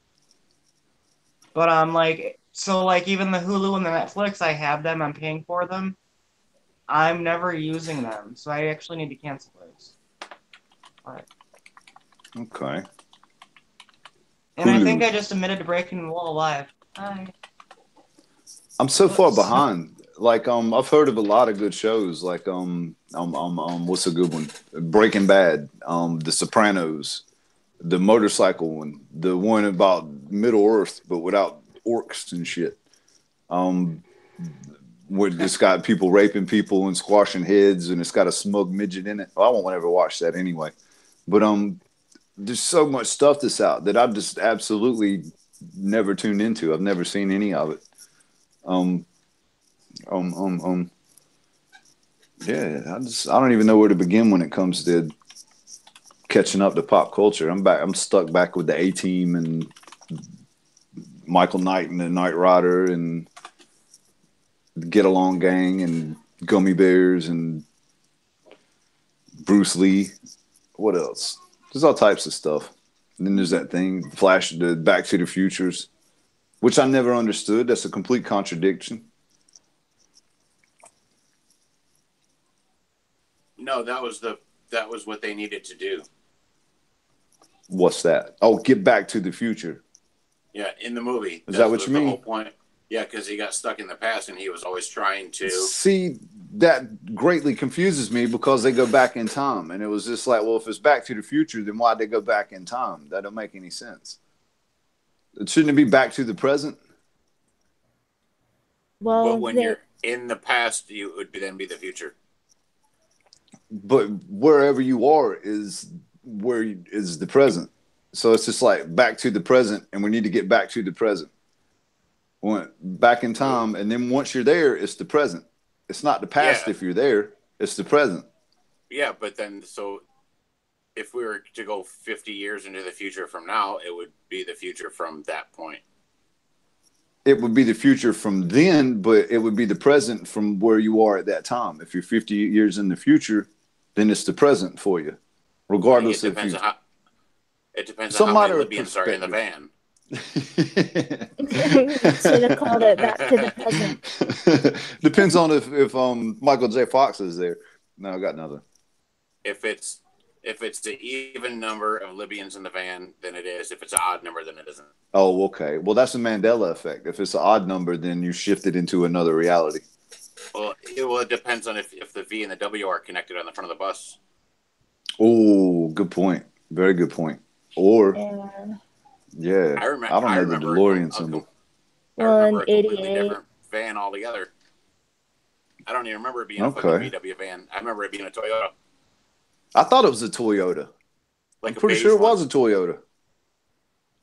But I'm like, so, like, even the Hulu and the Netflix, I have them, I'm paying for them. I'm never using them, so I actually need to cancel those. But, okay. And Hulu. I think I just admitted to breaking the wall live. Hi. I'm so far behind. Like, I've heard of a lot of good shows. Like, what's a good one? Breaking Bad, The Sopranos, the motorcycle one, the one about Middle Earth but without orcs and shit. Where it's got people raping people and squashing heads, and it's got a smug midget in it. Well, I won't ever watch that anyway. But there's so much stuff that's out that I've just absolutely never tuned into. I've never seen any of it. Yeah, I don't even know where to begin when it comes to catching up to pop culture. I'm stuck back with the A-Team and Michael Knight and the Knight Rider and Get Along Gang and Gummy Bears and Bruce Lee. What else? There's all types of stuff. And then there's that thing, Flash, the Back to the Futures, which I never understood. That's a complete contradiction. No, that was what they needed to do. What's that? Oh, get back to the future. Yeah, in the movie. Is that what you mean? The whole point. Yeah, because he got stuck in the past and he was always trying to. See, that greatly confuses me because they go back in time. And it was just like, well, if it's back to the future, then why'd they go back in time? That don't make any sense. Shouldn't it be back to the present? Well, but when you're in the past, you would then be the future. But wherever you are is is the present. So it's just like back to the present, and we need to get back to the present. Went back in time, and then once you're there, it's the present. It's not the past if you're there. It's the present. Yeah, but then so if we were to go 50 years into the future from now, it would be the future from that point. It would be the future from then, but it would be the present from where you are at that time. If you're 50 years in the future, then it's the present for you, regardless it if you. It depends on how many Libyans are in the van. Should have called it Back to the Present. Depends on if Michael J. Fox is there. No, I got another. If it's the even number of Libyans in the van, then it is. If it's an odd number, then it isn't. Oh, okay. Well, that's the Mandela effect. If it's an odd number, then you shifted into another reality. Well, it depends on if the V and the W are connected on the front of the bus. Oh, good point. Very good point. Or, yeah, I don't know the DeLorean symbol. Well, I remember in a completely 88. different van altogether. I don't even remember it being a fucking VW van. I remember it being a Toyota. I thought it was a Toyota. Like I'm pretty sure it was a Toyota.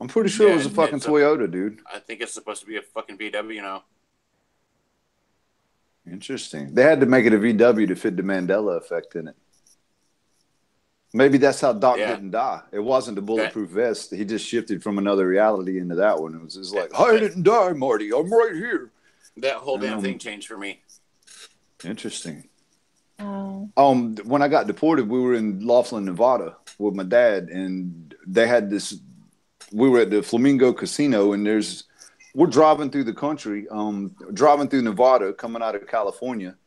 I'm pretty sure it was a fucking Toyota, dude. I think it's supposed to be a fucking VW now. Interesting. They had to make it a VW to fit the Mandela effect in it. Maybe that's how Doc didn't die. It wasn't the bulletproof vest. He just shifted from another reality into that one. It was just like, I didn't die, Marty. I'm right here. That whole damn thing changed for me. Interesting. Oh. When I got deported, we were in Laughlin, Nevada with my dad, and they had this. We were at the Flamingo Casino, and we're driving through the country, driving through Nevada, coming out of California,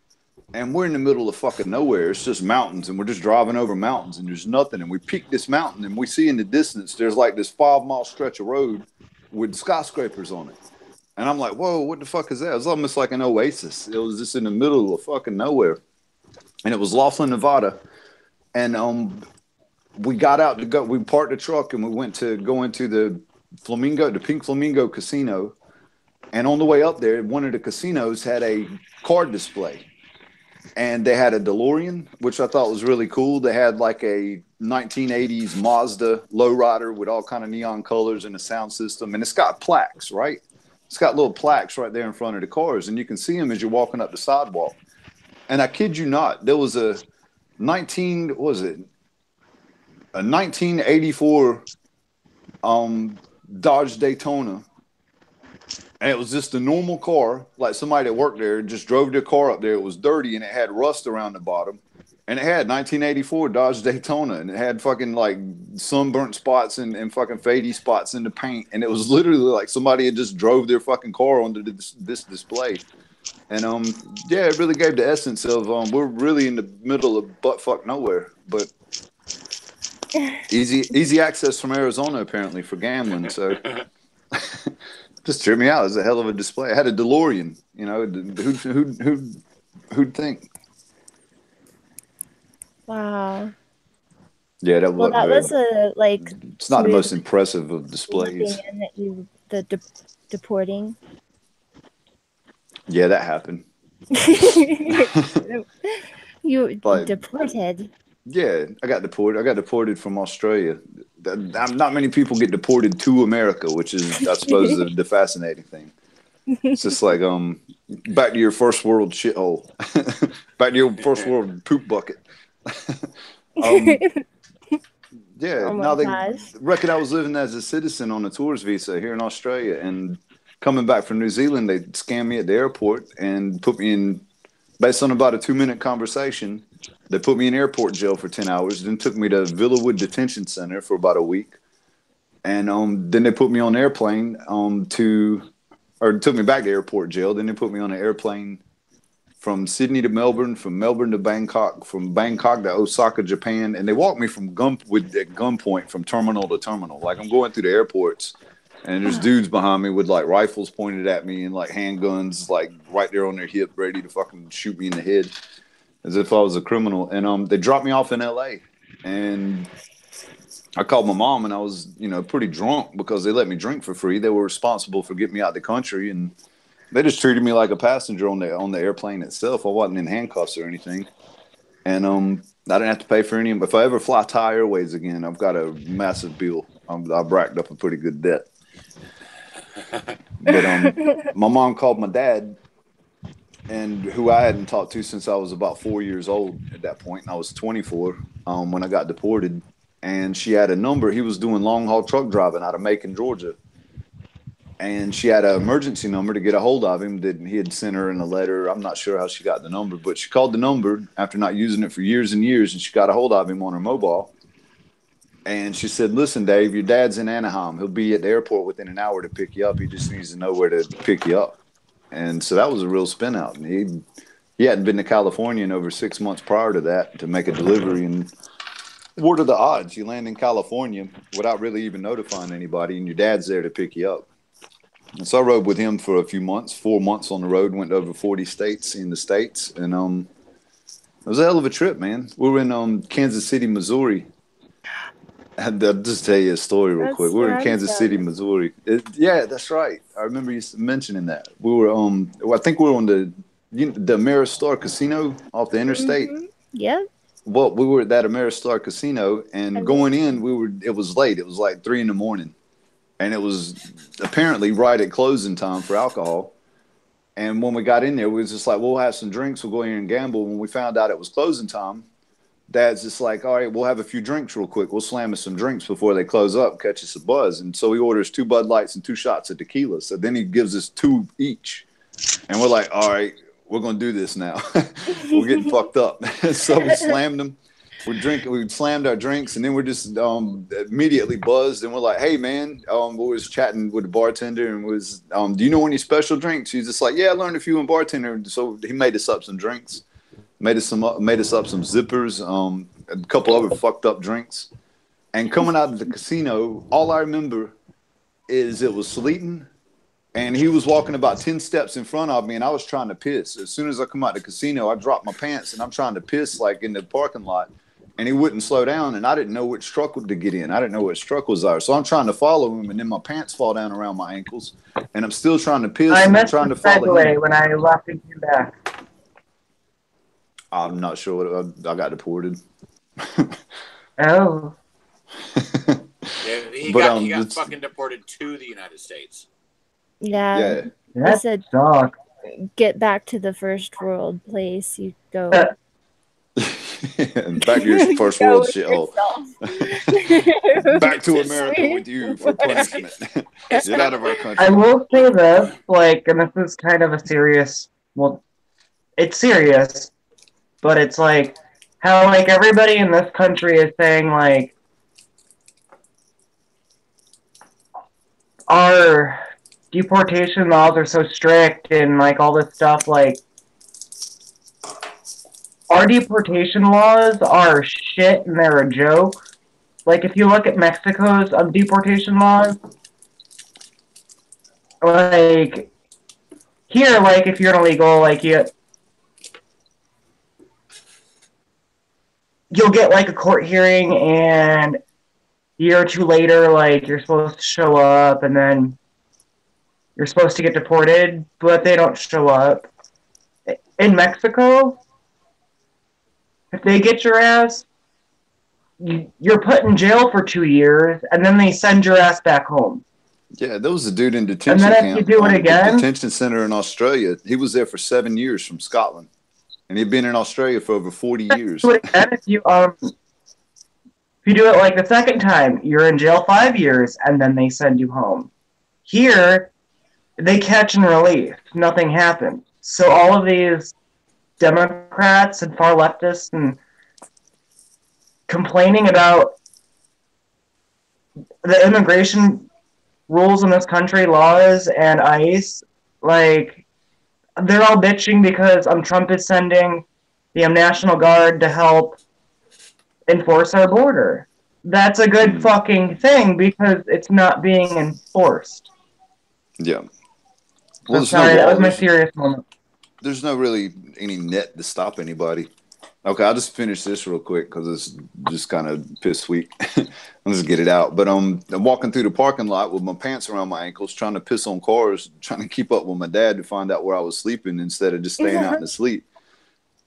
and we're in the middle of fucking nowhere. It's just mountains, and we're just driving over mountains, and there's nothing. And we peak this mountain, and we see in the distance there's like this 5-mile stretch of road with skyscrapers on it. And I'm like, whoa, what the fuck is that? It was almost like an oasis. It was just in the middle of fucking nowhere. And it was Laughlin, Nevada. And we got out to go. We parked the truck and we went to go into the Pink Flamingo Casino. And on the way up there, one of the casinos had a card display. And they had a DeLorean, which I thought was really cool. They had like a 1980s Mazda lowrider with all kind of neon colors and a sound system. And it's got plaques, right? It's got little plaques right there in front of the cars. And you can see them as you're walking up the sidewalk. And I kid you not, there was a 1984 Dodge Daytona. And it was just a normal car, like somebody that worked there just drove their car up there. It was dirty and it had rust around the bottom. And it had 1984 Dodge Daytona, and it had fucking like sunburnt spots and fucking fadey spots in the paint. And it was literally like somebody had just drove their fucking car onto this display. And yeah, it really gave the essence of we're really in the middle of buttfuck nowhere, but easy access from Arizona apparently for gambling. So just tripped me out. It was a hell of a display. I had a DeLorean. You know, who'd think? Wow. Yeah, that was. Well, that was a like. It's not the most impressive of displays. The deporting. Yeah, that happened. You deported. Yeah, I got deported. I got deported from Australia. Not many people get deported to America, which is, I suppose, the fascinating thing. It's just like back to your first world shithole, back to your first world poop bucket. Yeah, oh now they gosh. reckon I was living as a citizen on a tourist visa here in Australia, and coming back from New Zealand, they scanned me at the airport and put me in, based on about a 2-minute conversation, they put me in airport jail for 10 hours, then took me to Villawood Detention Center for about a week. And then they put me on an airplane took me back to airport jail. Then they put me on an airplane from Sydney to Melbourne, from Melbourne to Bangkok, from Bangkok to Osaka, Japan. And they walked me at gunpoint from terminal to terminal. Like I'm going through the airports and there's dudes behind me with like rifles pointed at me and like handguns like right there on their hip, ready to fucking shoot me in the head as if I was a criminal. And they dropped me off in LA. And I called my mom and I was, pretty drunk because they let me drink for free. They were responsible for getting me out of the country and they just treated me like a passenger on the airplane itself. I wasn't in handcuffs or anything. And I didn't have to pay for any. If I ever fly Thai Airways again, I've got a massive bill. I've racked up a pretty good debt. But my mom called my dad, and who I hadn't talked to since I was about 4 years old at that point, and I was 24 when I got deported. And she had a number. He was doing long haul truck driving out of Macon, Georgia. And she had an emergency number to get a hold of him that he had sent her in a letter. I'm not sure how she got the number, but she called the number after not using it for years and years, and she got a hold of him on her mobile. And she said, "Listen, Dave, your dad's in Anaheim. He'll be at the airport within an hour to pick you up. He just needs to know where to pick you up." And so that was a real spin out. And he hadn't been to California in over 6 months prior to that to make a delivery. And what are the odds? You land in California without really even notifying anybody, and your dad's there to pick you up. And so I rode with him for a few months, 4 months on the road, went to over 40 states in the States. And it was a hell of a trip, man. We were in Kansas City, Missouri. I'll just tell you a story real quick. We were in Kansas City, Missouri. Yeah, that's right. I remember you mentioning that. We were, I think we were on the Ameristar Casino off the interstate. Mm-hmm. Yep. Well, we were at that Ameristar Casino, and going in, it was late. It was like 3 a.m. And it was apparently right at closing time for alcohol. And when we got in there, we was just like, we'll have some drinks. We'll go in here and gamble. When we found out it was closing time, Dad's just like, all right, we'll have a few drinks real quick. We'll slam us some drinks before they close up, catch us a buzz. And so he orders 2 Bud Lights and 2 shots of tequila. So then he gives us 2 each. And we're like, all right, we're going to do this now. We're getting fucked up. So we slammed them. We slammed our drinks, and then we're just immediately buzzed. And we're like, hey, man, we was chatting with the bartender and was, do you know any special drinks? He's just like, yeah, I learned a few in bartender. So he made us up some drinks, made us up some zippers, a couple other fucked up drinks. And coming out of the casino, all I remember is it was sleeting. And he was walking about 10 steps in front of me, and I was trying to piss. As soon as I come out of the casino, I dropped my pants, and I'm trying to piss like in the parking lot. And he wouldn't slow down, and I didn't know which truck to get in. I didn't know which truck was there. So I'm trying to follow him, and then my pants fall down around my ankles, and I'm still trying to piss. I missed trying the to follow him. when I left and came back. I'm not sure what I got deported. Oh. Yeah, he got fucking deported to the United States. Yeah. I said, get back to the first world place. You go. Back to your first world shithole. Back to America with you for punishment. Get out of our country. I will say this, and this is kind of a serious, it's serious, but it's like, how, everybody in this country is saying, our deportation laws are so strict and, all this stuff, our deportation laws are shit and they're a joke. If you look at Mexico's deportation laws, here, if you're illegal, you'll get, a court hearing, and a year or two later, you're supposed to show up, and then you're supposed to get deported, but they don't show up. In Mexico, if they get your ass, you're put in jail for 2 years, and then they send your ass back home. Yeah, there was a dude in detention camp. And then if you do it again, detention center in Australia. He was there for 7 years from Scotland, and he'd been in Australia for over 40 years. Do it again if you do it the second time, you're in jail 5 years, and then they send you home. Here, they catch and release. Nothing happens. So all of these Democrats and far leftists and complaining about the immigration rules in this country, laws, and ICE, like, they're all bitching because Trump is sending the National Guard to help enforce our border. That's a good fucking thing because it's not being enforced. Yeah. Well, sorry, that was my serious moment. There's no really any net to stop anybody. Okay, I'll just finish this real quick because it's just kind of piss sweet. I'll just get it out. But I'm walking through the parking lot with my pants around my ankles, trying to piss on cars, trying to keep up with my dad to find out where I was sleeping instead of just staying out in the sleep.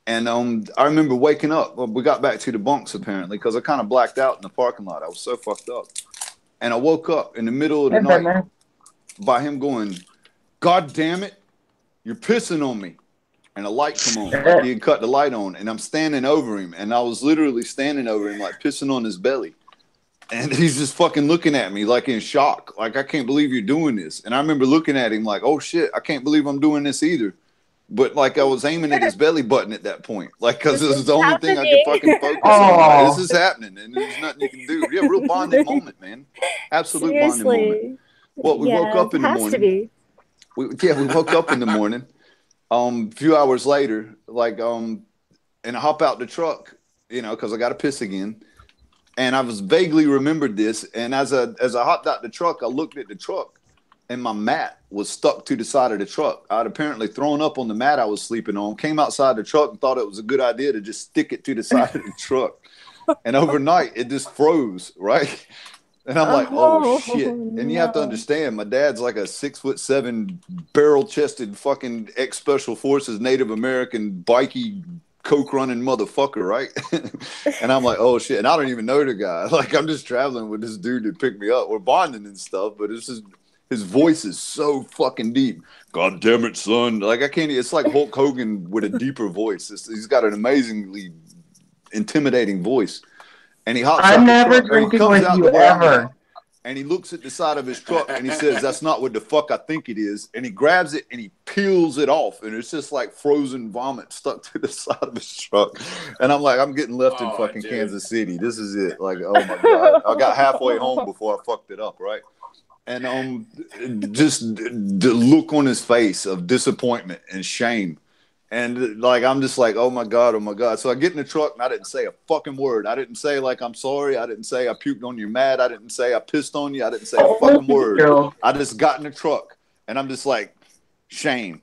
And I remember waking up. Well, we got back to the bunks apparently because I kind of blacked out in the parking lot. I was so fucked up. And I woke up in the middle of the night by him going, "God damn it, you're pissing on me." And a light come on. Like he had cut the light on. And I'm standing over him. And I was literally standing over him, like pissing on his belly. And he's just fucking looking at me like in shock. Like, I can't believe you're doing this. And I remember looking at him like, oh shit, I can't believe I'm doing this either. But like I was aiming at his belly button at that point. Like, because this is the only thing I could fucking focus on. Like, this is happening. And there's nothing you can do. Yeah, real bonding moment, man. Absolute bonding moment. Well, we woke up in the morning. We woke up in the morning. A few hours later, like, and I hop out the truck, you know, because I got to piss again. And I was vaguely remembered this. And as I hopped out the truck, I looked at the truck, and my mat was stuck to the side of the truck. I'd apparently thrown up on the mat I was sleeping on, came outside the truck and thought it was a good idea to just stick it to the side of the truck. And overnight, it just froze, right? And I'm like, oh shit. And you have to understand, my dad's like a 6'7" barrel-chested fucking ex-Special Forces Native American bikey coke running motherfucker, right? And I'm like, oh shit. And I don't even know the guy. Like, I'm just traveling with this dude to pick me up. We're bonding and stuff, but it's just his voice is so fucking deep. God damn it, son. Like, I can't, it's like Hulk Hogan with a deeper voice. He's got an amazingly intimidating voice. And he hops I'm out never the truck, and he drinking comes with out you to where I'm ever. at, and he looks at the side of his truck and he says, "That's not what the fuck I think it is." And he grabs it and he peels it off, and it's just like frozen vomit stuck to the side of his truck. And I'm like, I'm getting left in fucking Kansas City. This is it. Like, oh my god, I got halfway home before I fucked it up, right? And just the look on his face of disappointment and shame. And like, I'm just like, oh my God, oh my God. So I get in the truck and I didn't say a fucking word. I didn't say like, I'm sorry. I didn't say I puked on your mat. I didn't say I pissed on you. I didn't say a fucking word. I just got in the truck and I'm just like, shame.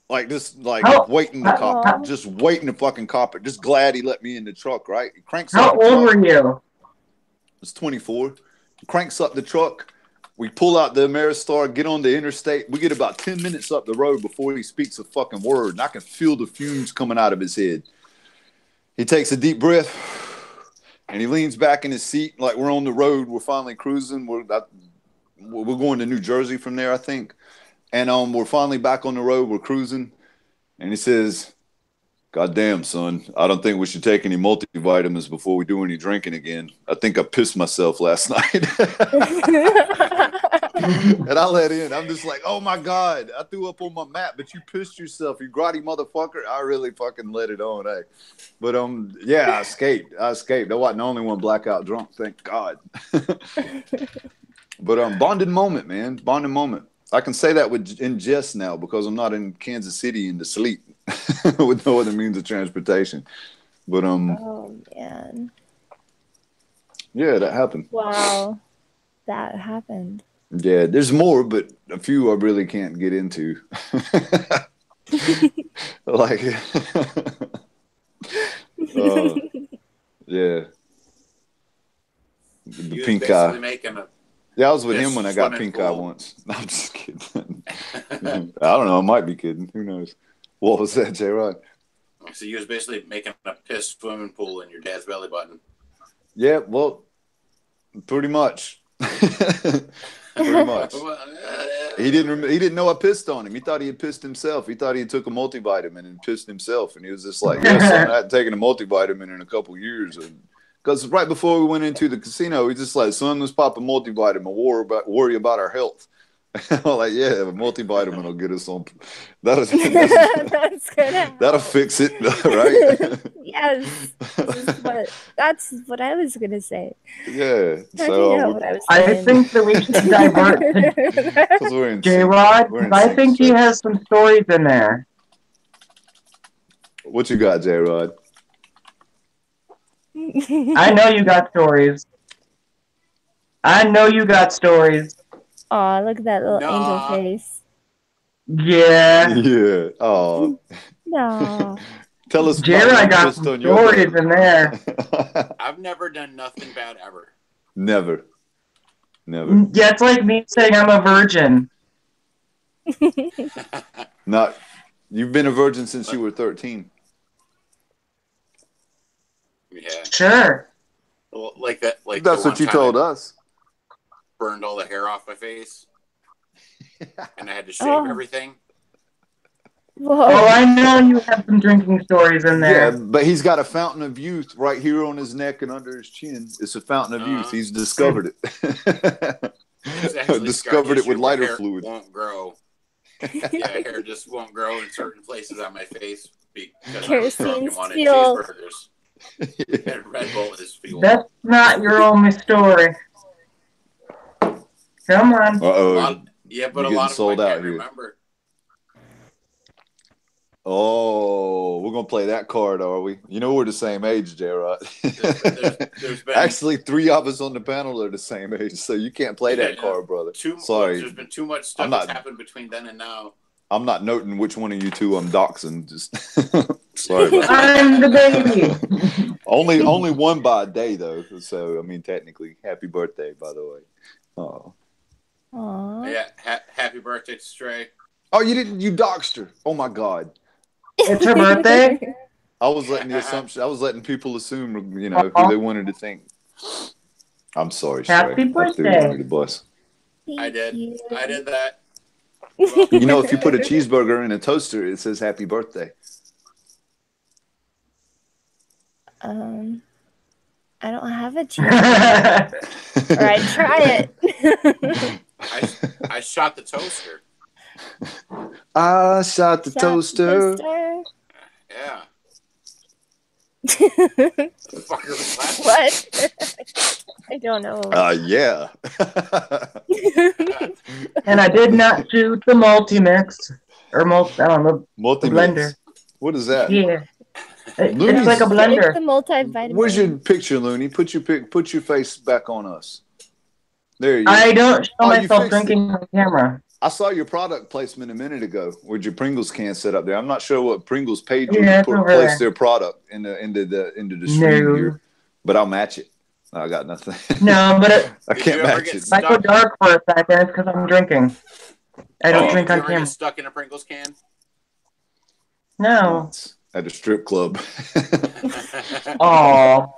Like, just like waiting to cop it. Just waiting to fucking cop it. Just glad he let me in the truck, right? He cranks up the truck. How old were you? I was 24. He cranks up the truck. We pull out the Ameristar, get on the interstate. We get about 10 minutes up the road before he speaks a fucking word. And I can feel the fumes coming out of his head. He takes a deep breath and he leans back in his seat. Like, we're on the road. We're finally cruising. We're going to New Jersey from there, I think. And we're finally back on the road. We're cruising. And he says, "God damn, son, I don't think we should take any multivitamins before we do any drinking again. I think I pissed myself last night." And I let in. I'm just like, oh my God, I threw up on my mat, but you pissed yourself, you grotty motherfucker. I really fucking let it on, eh? But yeah, I escaped. I wasn't the only one blackout drunk, thank God. But bonding moment, man. Bonding moment. I can say that in jest now because I'm not in Kansas City in the sleep with no other means of transportation. But oh man. Yeah, that happened. Wow. That happened. Yeah, there's more, but a few I really can't get into. Like, yeah. The pink eye. Yeah, I was with him when I got pink eye once. No, I'm just kidding. I don't know. I might be kidding. Who knows? What was that, J-Rod? So you was basically making a piss swimming pool in your dad's belly button. Yeah, well, pretty much. Pretty much. He didn't know I pissed on him. He thought he had pissed himself. He thought he took a multivitamin and pissed himself. And he was just like, "Yes, son, I hadn't taken a multivitamin in a couple years." Because right before we went into the casino, he just like, "Son, let's pop a multivitamin. Worry about our health." Like, yeah, a multivitamin will get us on. That'll That's gonna that'll help. fix it, right? Yes, that's what I was gonna say. Yeah. How do you So know what I was I saying? think that we should divert to because we're in sync. J-Rod, We're in I sync, think he sir. has some stories in there. What you got, J Rod? I know you got stories. I know you got stories. Aw, look at that little angel Nah. face. Yeah. Yeah. Oh. No. Tell us about J-Rod one got twist some on your stories boat. in there. I've never done nothing bad ever. Never. Never. Yeah, it's like me saying I'm a virgin. Not. You've been a virgin since you were 13. Yeah. Sure. Well, like that. Like That's the what one you time told I us. burned all the hair off my face, and I had to shave Oh. everything. Whoa. Oh, I know you have some drinking stories in Yeah, there. but he's got a fountain of youth right here on his neck and under his chin. It's a fountain of youth. He's discovered it. It's actually Discovered it with scar tissue where lighter hair fluid. won't grow. Yeah, hair just won't grow in certain places on my face because I was drunk Kerosene and wanted steel. cheeseburgers. And Red Bull is fuel. That's not your only story. Come on. Uh-oh. Yeah, but You're a getting lot of them I sold out can't here. remember. Oh, we're going to play that card, are we? You know we're the same age, J-Rod. There's been Actually, 3 of us on the panel are the same age, so you can't play that card, brother. Sorry. There's been too much stuff that's happened between then and now. I'm not noting which one of you two I'm doxing. Just sorry about that. I'm the baby. Only one by a day though. So I mean, technically, happy birthday, by the way. Oh, Aw. Yeah, happy birthday to Stray. oh, you didn't? You doxed her? Oh my God! It's her birthday? I was letting the assumption. I was letting people assume, you know, who they wanted to think. I'm sorry, Stray. Happy I threw you birthday. under the bus. I did. I did that. You know, if you put a cheeseburger in a toaster, it says happy birthday. I don't have a cheeseburger. All right, try it. I shot the toaster. I shot the Shot toaster. Yeah. The fucker was laughing. What? I don't know. Yeah. And I did not shoot the multi-mix. Or I don't know. Multi blender. What is that? Yeah. Looney's- It's like a It's blender. the multivitamin. Where's your picture, Looney? Put your face back on us. There you go. I don't show Oh, you myself fixed it. drinking on camera. I saw your product placement a minute ago with your Pringles can set up there. I'm not sure what Pringles paid you Yeah, to it's over place there. their product into the stream No. here, but I'll match it. I got nothing. No, but I Did can't you ever match get it. if I go dark for a second, it's because I'm drinking. I don't drink Did you on ever camera. get stuck in a Pringles can? No. Once at a strip club. Oh.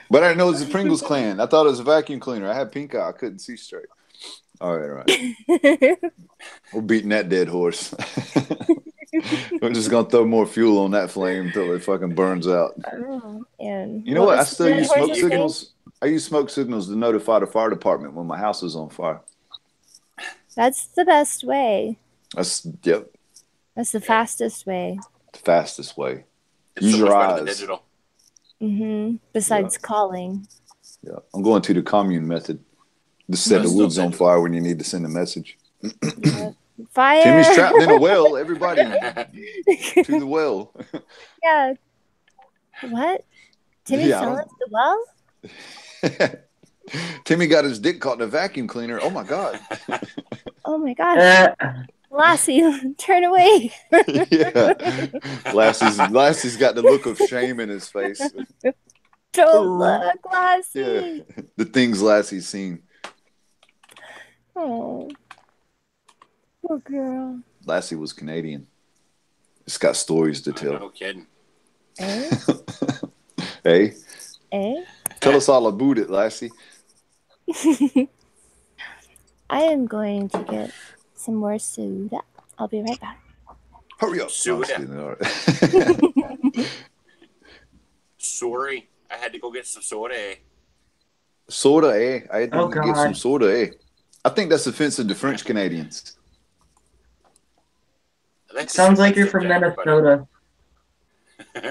But I didn't know it was a Pringles clan. I thought it was a vacuum cleaner. I had pink eye. I couldn't see straight. All right. We're beating that dead horse. We're just going to throw more fuel on that flame until it fucking burns out. Oh, and You know what? I was still the use horse's smoke name? signals. I use smoke signals to notify the fire department when my house is on fire. That's the best way. That's That's the fastest way. the fastest way. It's Use so much your better than eyes. digital. Besides calling. Yeah, I'm going to the commune method. Just set No, the still woods on digital. fire when you need to send a message. Fire. Timmy's trapped in a well. Everybody to the well. Yeah. What? Timmy Yeah, I fell don't- into the well? Timmy got his dick caught in a vacuum cleaner. Oh my God. Oh my gosh. Lassie, turn away. Yeah. Lassie's got the look of shame in his face. Don't look, Lassie. Yeah. The things Lassie's seen. Oh. Poor girl. Lassie was Canadian. It's got stories to tell. No kidding. Eh? Hey, Eh? tell us all about it, Lassie. I am going to get some more soda. I'll be right back. Hurry up. Soda. No, I'm just kidding. All right. Sorry, I had to go get some soda. Soda, eh? I had Oh to get some God. soda, eh? I think that's offensive to French Canadians. I think it's Sounds like you're offensive from to everybody. Minnesota.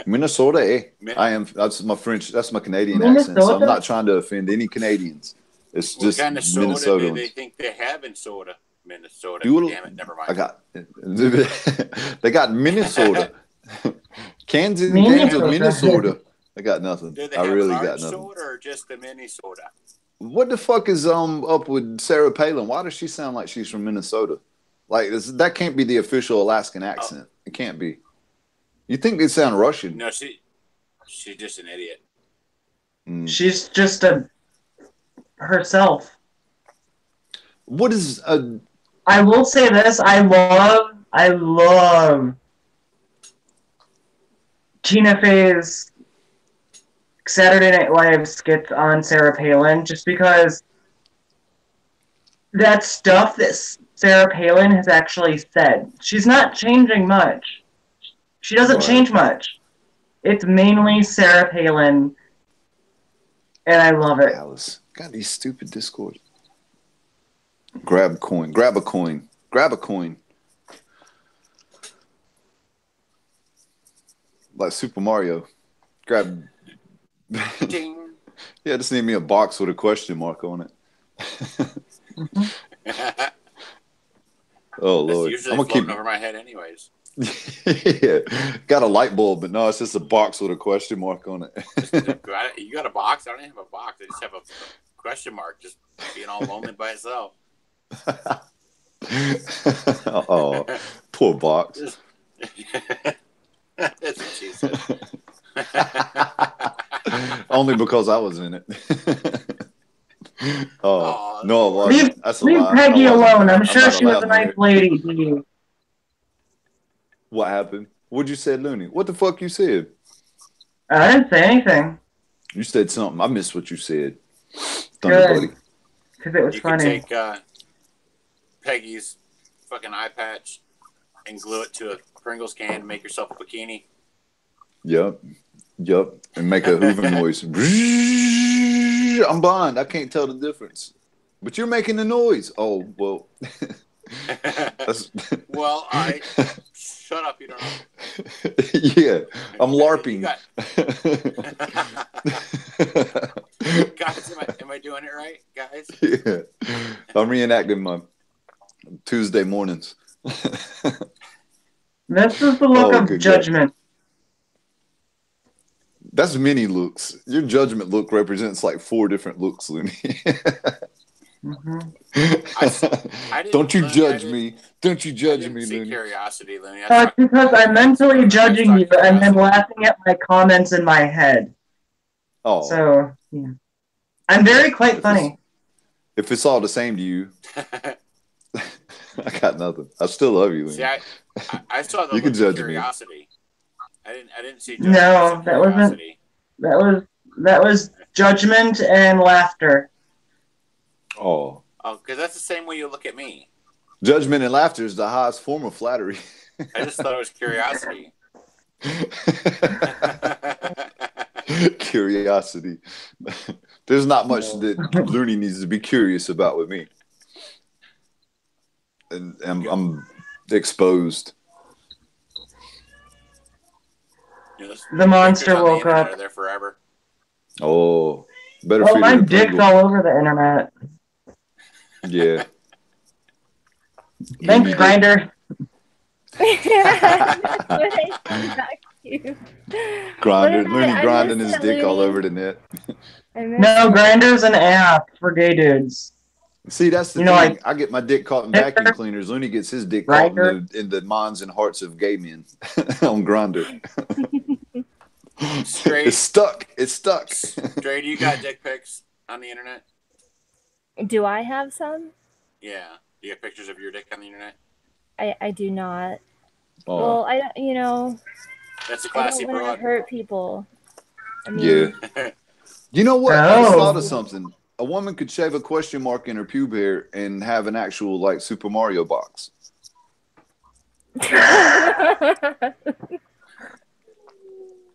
Minnesota, eh? Min- I am. That's my French. That's my Canadian accent. So I'm not trying to offend any Canadians. It's What just kind of soda do they Minnesotans. think they have in soda? Minnesota. You will, Damn it, never I mind. got. They got Minnesota. Cans and cans of Minnesota. Minnesota. I got nothing. Do they I have really large got nothing. soda or just the mini soda? What the fuck is up with Sarah Palin? Why does she sound like she's from Minnesota? Like that can't be the official Alaskan accent. It can't be. You think they sound Russian? No, she's just an idiot. She's just herself. What is a? I will say this: I love Tina Fey's Saturday Night Live skits on Sarah Palin, just because that stuff that Sarah Palin has actually said. She's not changing much. She doesn't change much. It's mainly Sarah Palin, and I love it. Alice, got these stupid Discord. Grab a coin. Grab a coin. Grab a coin. Like Super Mario. Grab. Ding. Yeah, just need me a box with a question mark on it. Oh Lord, Usually I'm gonna floating keep over my head, anyways. Yeah, got a light bulb, but no, it's just a box with a question mark on it. You got a box? I don't even have a box. I just have a question mark, just being all lonely by itself. Oh, poor box. That's what she said. Only because I was in it. Oh no, it wasn't. That's a Leave lie. Peggy alone. I'm sure not she was a allowed nice near it. lady. What happened? What'd you say, Looney? What the fuck you said? I didn't say anything. You said something. I missed what you said. Thunder Good. Buddy. Because it was funny. You could take Peggy's fucking eye patch and glue it to a Pringles can and make yourself a bikini. Yep. And make a Hoover noise. I'm blind. I can't tell the difference. But you're making the noise. Oh, well. Well, shut up. You don't know. Yeah. I'm LARPing. Guys, am I doing it right, guys? Yeah. I'm reenacting my Tuesday mornings. This is the look of judgment. God. That's many looks. Your judgment look represents like 4 different looks, Looney. Don't you judge me. Don't you judge me, Looney. Curiosity, Looney. Because I'm mentally judging you and then laughing at my comments in my head. Oh. So, yeah. I'm quite funny. If it's all the same to you, I got nothing. I still love you, Looney. See, I saw the you can judge curiosity. I didn't see judgment. No, that wasn't. That was judgment and laughter. Oh, because that's the same way you look at me. Judgment and laughter is the highest form of flattery. I just thought it was curiosity. Curiosity. There's not much that Looney needs to be curious about with me. And I'm exposed. The monster woke up. Are there forever. Oh, better. Oh, my dick's all over the internet. Yeah. Thanks, Grindr. Grindr. Looney grinding his dick all over the net. No, Grindr's an app for gay dudes. See, that's the thing. I get my dick caught in vacuum cleaners. Looney gets his dick caught in the minds and hearts of gay men on Grindr. Straight. It's stuck. Straight, you got dick pics on the internet? Do I have some? Yeah. Do you have pictures of your dick on the internet? I do not. Oh. Well, that's a classy broad. I don't want to hurt people. I mean, yeah. You know what? I just thought of something. A woman could shave a question mark in her pube hair and have an actual like Super Mario box.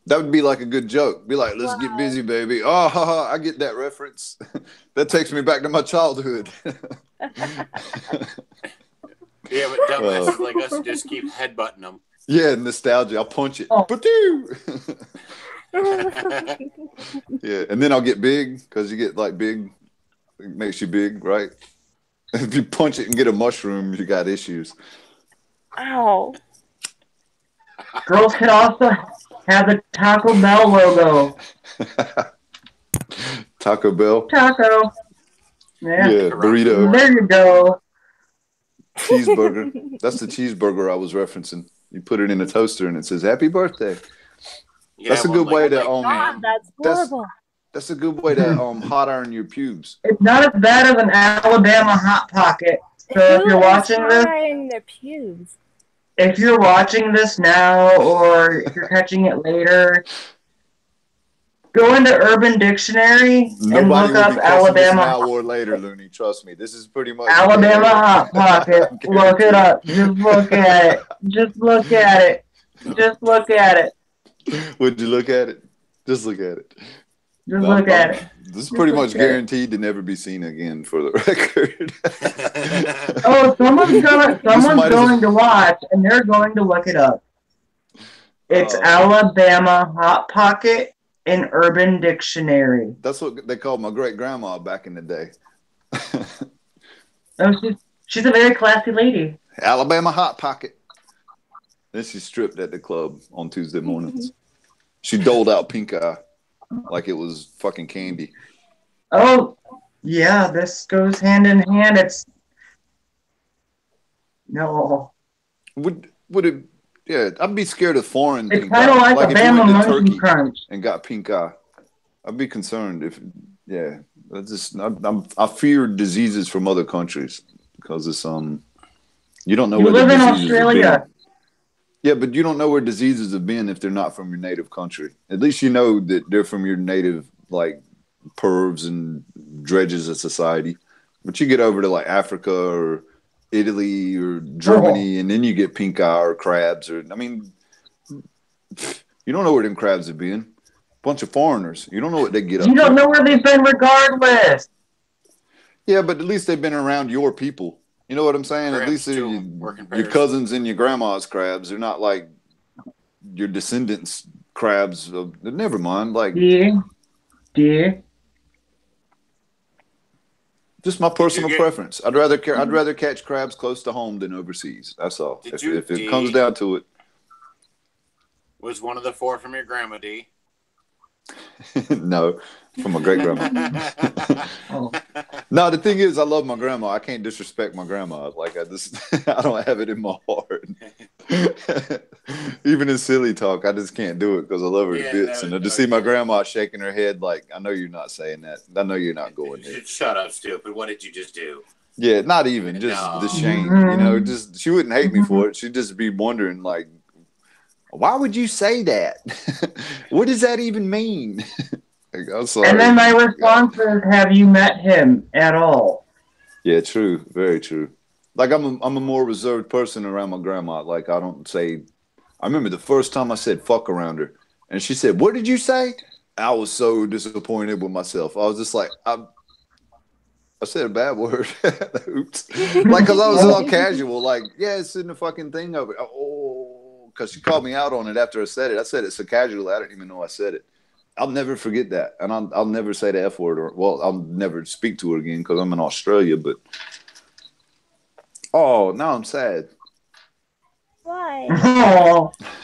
That would be like a good joke. Be like, let's get Wow. busy, baby. Oh, ha, ha, I get that reference. That takes me back to my childhood. Yeah, but dumbasses like us just keep headbutting them. Yeah, nostalgia. I'll punch it. Oh. Yeah, and then I'll get big because you get like big. It makes you big, right? If you punch it and get a mushroom, you got issues. Ow. Girls can also have the Taco Bell logo. Taco Bell. Taco. Yeah. Burrito. There you go. Cheeseburger. That's the cheeseburger I was referencing. You put it in a toaster and it says "Happy Birthday." That's a good way to God, that's horrible. That's a good way to hot iron your pubes. It's not as bad as an Alabama Hot Pocket. So if you're watching this, their pubes. if you're watching this now or if you're catching it later, go into Urban Dictionary and look up Alabama now or later, Looney. Trust me, this is pretty much Alabama Hot Pocket. Look it up. Just look at it. Just look at it. Just look at it. Would you look at it? Just look at it. Just look at it. This is pretty much guaranteed to never be seen again, for the record. Oh, someone's going to watch, and they're going to look it up. It's Alabama Hot Pocket in Urban Dictionary. That's what they called my great grandma back in the day. Oh, she's a very classy lady. Alabama Hot Pocket. Then she stripped at the club on Tuesday mornings. She doled out pink eye like it was fucking candy. Oh, yeah, this goes hand in hand. No. Would it? Yeah, I'd be scared of foreign. It's kind of like a Bama Monkey Crunch. And got pink eye. I'd be concerned if. Yeah, I fear diseases from other countries because it's you don't know. You live in Australia. Yeah, but you don't know where diseases have been if they're not from your native country. At least you know that they're from your native, like, pervs and dredges of society. But you get over to, like, Africa or Italy or Germany, and then you get pink eye or crabs. You don't know where them crabs have been. Bunch of foreigners. You don't know what they get up to. You don't know where they've been regardless. Yeah, but at least they've been around your people. You know what I'm saying? Crabs at least your cousins and your grandma's crabs. They're not like your descendants' crabs. Never mind. Like, dear. Just my personal preference. I'd rather catch crabs close to home than overseas. That's all. If it comes down to it. Was one of the 4 from your grandma, D? No, from my great grandma. No, the thing is, I love my grandma. I can't disrespect my grandma. Like I don't have it in my heart. Even in silly talk, I just can't do it because I love her to bits. And to see my grandma shaking her head, like, I know you're not saying that. I know you're not going there. Shut up, stupid. What did you just do? Yeah, not even just the shame. You know, just she wouldn't hate me for it. She'd just be wondering, like, why would you say that? What does that even mean? I'm sorry. And then my response is, have you met him at all? Yeah, true. Very true. Like, I'm a more reserved person around my grandma. Like, I don't say... I remember the first time I said fuck around her. And she said, what did you say? I was so disappointed with myself. I was just like... I said a bad word. Oops. Like, because I was all casual. Like, yeah, it's in the fucking thing over... Because she called me out on it after I said it. I said it so casually, I didn't even know I said it. I'll never forget that. And I'll never say the F word. I'll never speak to her again because I'm in Australia. But, now I'm sad. Why?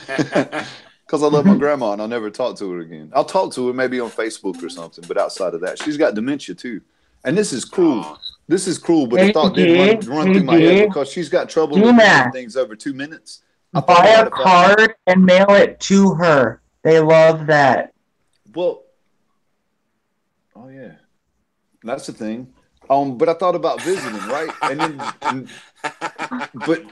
Because I love my grandma and I'll never talk to her again. I'll talk to her maybe on Facebook or something. But outside of that, she's got dementia too. And this is cruel. This is cruel, but the thought did run through my head because she's got trouble with things over 2 minutes. Buy a card and mail it to her. They love that. Well, oh yeah, that's the thing. But I thought about visiting, right? But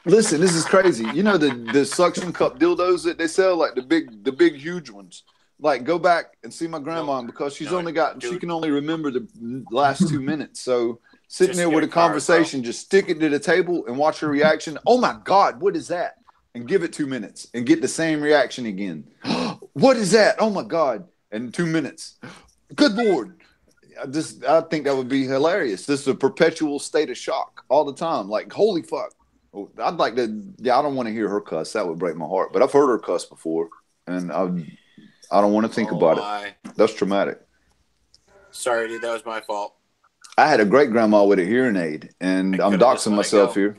listen, this is crazy. You know the suction cup dildos that they sell, like the big huge ones. Like, go back and see my grandma because she can only remember the last 2 minutes. So sitting there with a conversation, just stick it to the table and watch her reaction. Oh my God, what is that? And give it 2 minutes and get the same reaction again. What is that? Oh my God. And 2 minutes. Good Lord. I think that would be hilarious. This is a perpetual state of shock all the time. Like, holy fuck. I'd like to, I don't want to hear her cuss. That would break my heart. But I've heard her cuss before, and I don't want to think about it. That's traumatic. Sorry, dude. That was my fault. I had a great grandma with a hearing aid, and I'm doxing myself here.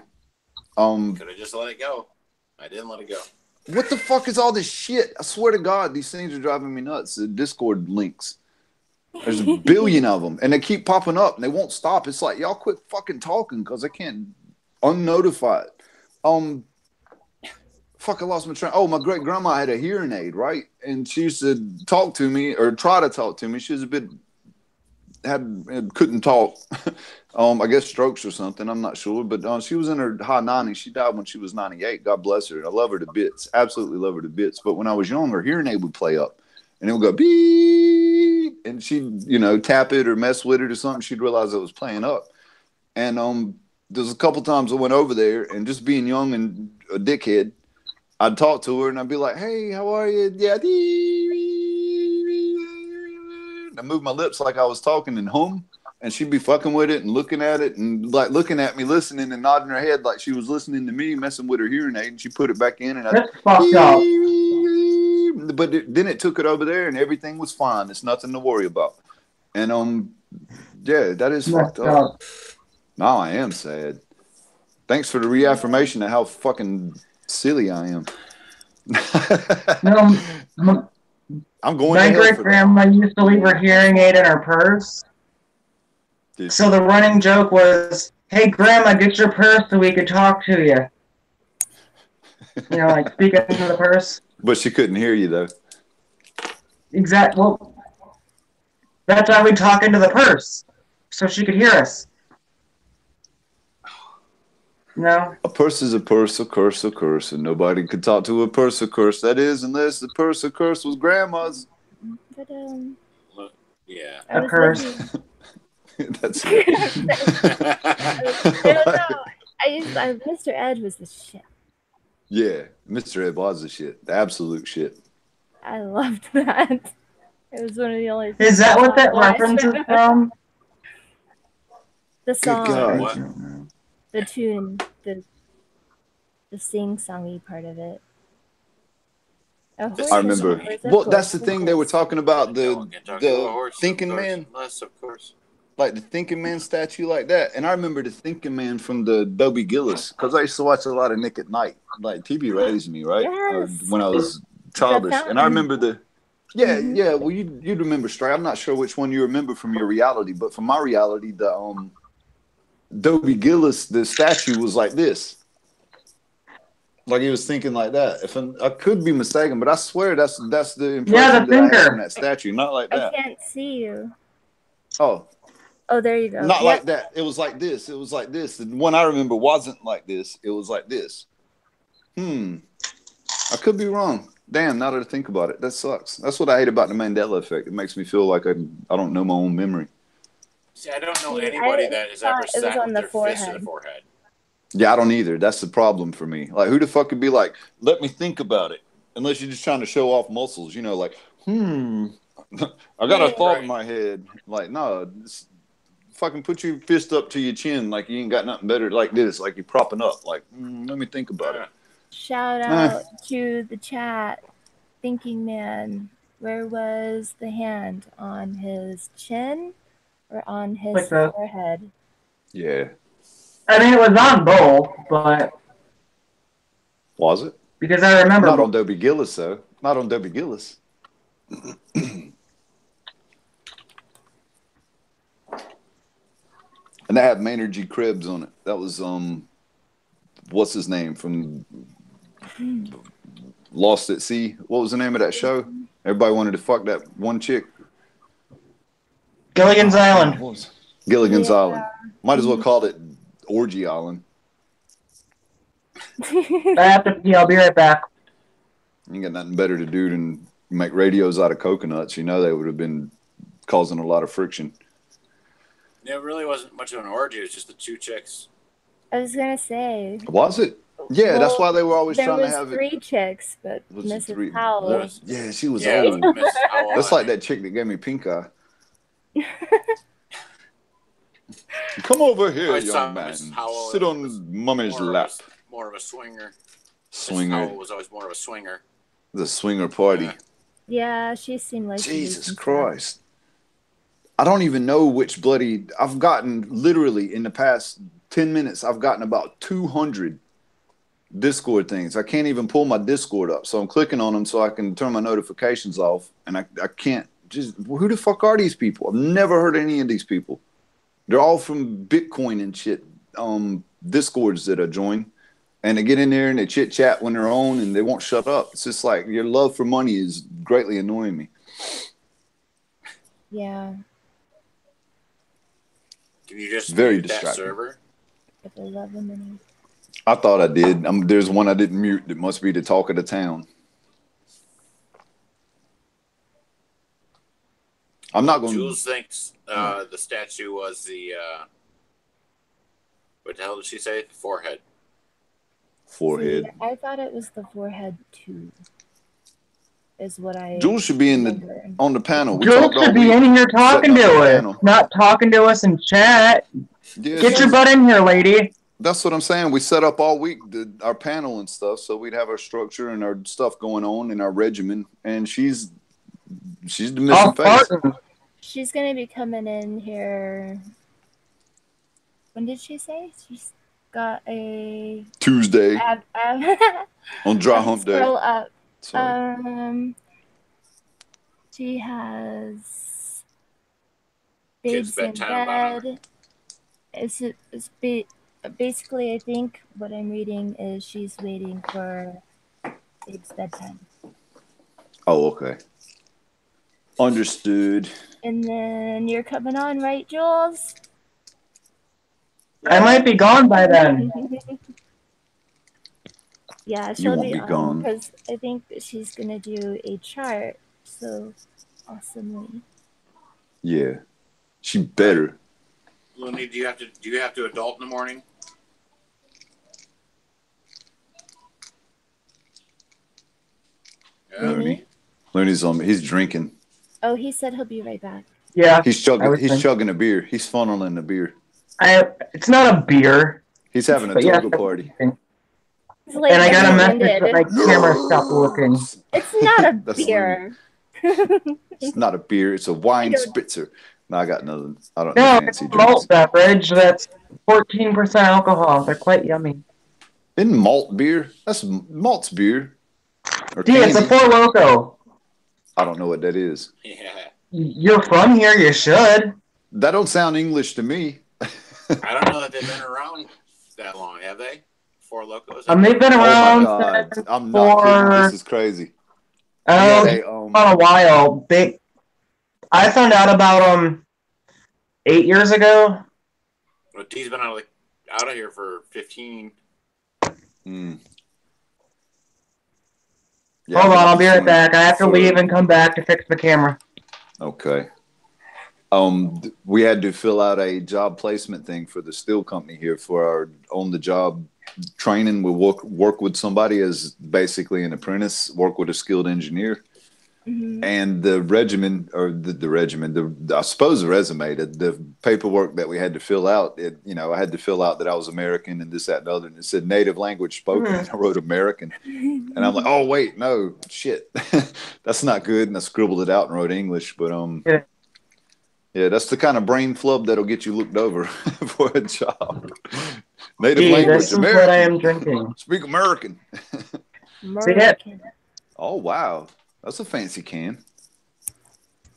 Could have just let it go. I didn't let it go. What the fuck is all this shit? I swear to God, these things are driving me nuts. The Discord links. There's a billion of them, and they keep popping up, and they won't stop. It's like, y'all quit fucking talking because I can't unnotify it. Fuck, I lost my train. Oh, my great grandma had a hearing aid, right? And she used to talk to me or try to talk to me. She was a bit couldn't talk. I guess strokes or something. I'm not sure, but she was in her high 90s. She died when she was 98. God bless her. I love her to bits. Absolutely love her to bits. But when I was young, her hearing aid would play up, and it would go beep, and she'd tap it or mess with it or something. She'd realize it was playing up, and there's a couple times I went over there, and just being young and a dickhead, I'd talk to her and I'd be like, "Hey, how are you?" Yeah. I moved my lips like I was talking and hum, and she'd be fucking with it and looking at it and like looking at me, listening and nodding her head like she was listening to me, messing with her hearing aid. And she put it back in, and That's fucked up. But then it took it over there, and everything was fine. It's nothing to worry about. And yeah, that is fucked up. Now I am sad. Thanks for the reaffirmation of how fucking silly I am. No, I'm going. My great grandma used to leave her hearing aid in her purse. So the running joke was, "Hey, Grandma, get your purse so we could talk to you." Like speaking into the purse. But she couldn't hear you though. Exactly. Well, that's why we talk into the purse, so she could hear us. No. A purse is a purse, a curse, and nobody could talk to a purse, a curse. That is, unless the purse, a curse was grandma's. But yeah, a curse. That's it. I don't know. Mr. Ed was the shit. Yeah, Mr. Ed was the shit. The absolute shit. I loved that. It was one of the only. Is that what that reference is from? The song. Good God. What? The tune, the sing-songy part of it. I remember. Well, that's the thing they were talking about, the thinking man. Less, of course. Like the thinking man statue like that. And I remember the thinking man from the Dobie Gillis, because I used to watch a lot of Nick at Night. Like TV raised me, right? Yes. When I was childish. And I remember well, you'd remember straight. I'm not sure which one you remember from your reality, but from my reality, the Dobie Gillis, the statue was like this. Like he was thinking like that. If I could be mistaken, but I swear that's the impression that I had from that statue. Not like that. I can't see you. Oh, there you go. Not like that. It was like this. It was like this. The one I remember wasn't like this. It was like this. I could be wrong. Damn, now that I think about it, that sucks. That's what I hate about the Mandela effect. It makes me feel like I don't know my own memory. See, I don't know anybody that has ever sat with their fist in the forehead. Yeah, I don't either. That's the problem for me. Like, who the fuck could be like, let me think about it? Unless you're just trying to show off muscles, like, I got a thought in my head. Like, no, fucking put your fist up to your chin like you ain't got nothing better like this, like you're propping up. Like, let me think about it. Shout out to the chat. Thinking man, where was the hand? On his chin or on his forehead? Yeah. I mean, it was on both, but... Was it? Because I remember... Not on Dobie Gillis, though. Not on Dobie Gillis. And that had Maynard G. Krebs on it. That was, what's his name from Lost at Sea? What was the name of that show? Everybody wanted to fuck that one chick. Gilligan's Island. Gilligan's Island. Might as well call it Orgy Island. I'll be right back. You got nothing better to do than make radios out of coconuts. They would have been causing a lot of friction. It really wasn't much of an orgy. It was just the two chicks. I was gonna say. Was it? Yeah, that's Well, why they were always there trying to was have it. 3 chicks, but Was it Mrs. 3? Howell. Yeah, she was Yeah, old. Mrs. Howell. That's like that chick that gave me pink eye. Come over here, I young saw man. Mrs. Howell Sit was on mommy's lap. more of a swinger. Mrs. Swinger. Howell was always more of a swinger. The swinger party. Yeah, she seemed like Jesus she did Christ. I don't even know which bloody. I've gotten literally in the past 10 minutes, I've gotten about 200 Discord things. I can't even pull my Discord up. So I'm clicking on them so I can turn my notifications off. And I can't just. Who the fuck are these people? I've never heard of any of these people. They're all from Bitcoin and shit. Discords that I join. And they get in there and they chit chat when they're on and they won't shut up. It's just like your love for money is greatly annoying me. Yeah. Can you just Very mute that distracting. server? But they love the money. I thought I did. There's one I didn't mute that must be the talk of the town. I'm not going to. Jules thinks the statue was the. What the hell did she say? The forehead. Forehead. See, I thought it was the forehead too. Is what I. Jules should be on the panel. We Jules should be in here talking to us, not talking to us in chat. Yeah, Get your butt in here, lady. That's what I'm saying. We set up all week our panel and stuff, so we'd have our structure and our stuff going on in our regimen. And she's the missing face. She's gonna be coming in here. When did she say? She's got a Tuesday on dry hump day. Scroll up. Sorry. She has Kids babes in bedtime bed. Basically, I think what I'm reading is she's waiting for babe's bedtime. Oh, okay. Understood. And then you're coming on, right, Jules? I might be gone by then. Yeah, she'll be on because I think she's gonna do a chart so awesomely. Yeah, she better. Looney, do you have to adult in the morning? Yeah. Looney's on me. He's drinking. Oh, he said he'll be right back. Yeah, he's chugging a beer. He's funneling a beer. It's not a beer. He's having a toga party. And I got a message that my camera stopped working. It's not a beer. It's not a beer. It's a wine spritzer. No, I got nothing. I don't know fancy it's a malt beverage that's 14% alcohol. They're quite yummy. Isn't malt beer? That's malt's beer. It's a Four Loko. I don't know what that is. Yeah. You're from here. You should. That don't sound English to me. I don't know that they've been around that long, have they? Four Locos? They've been around. Oh my God. I'm not kidding. This is crazy. On a while. I found out about them 8 years ago. But he's been out of here for 15. Yeah, hold on, I'll be right back. I have to leave and come back to fix the camera. Okay. We had to fill out a job placement thing for the steel company here for our on-the-job training. We work with somebody as basically an apprentice, work with a skilled engineer. Mm-hmm. And the regimen, or the regimen, I suppose the resume, the paperwork that we had to fill out, I had to fill out that I was American and this, that, and the other. And it said native language spoken. Mm-hmm. And I wrote American. And I'm like, oh, wait, no, shit. That's not good. And I scribbled it out and wrote English. But yeah, that's the kind of brain flub that'll get you looked over for a job. Native language, this is American. What I am drinking. Speak American. American. Oh, wow. That's a fancy can.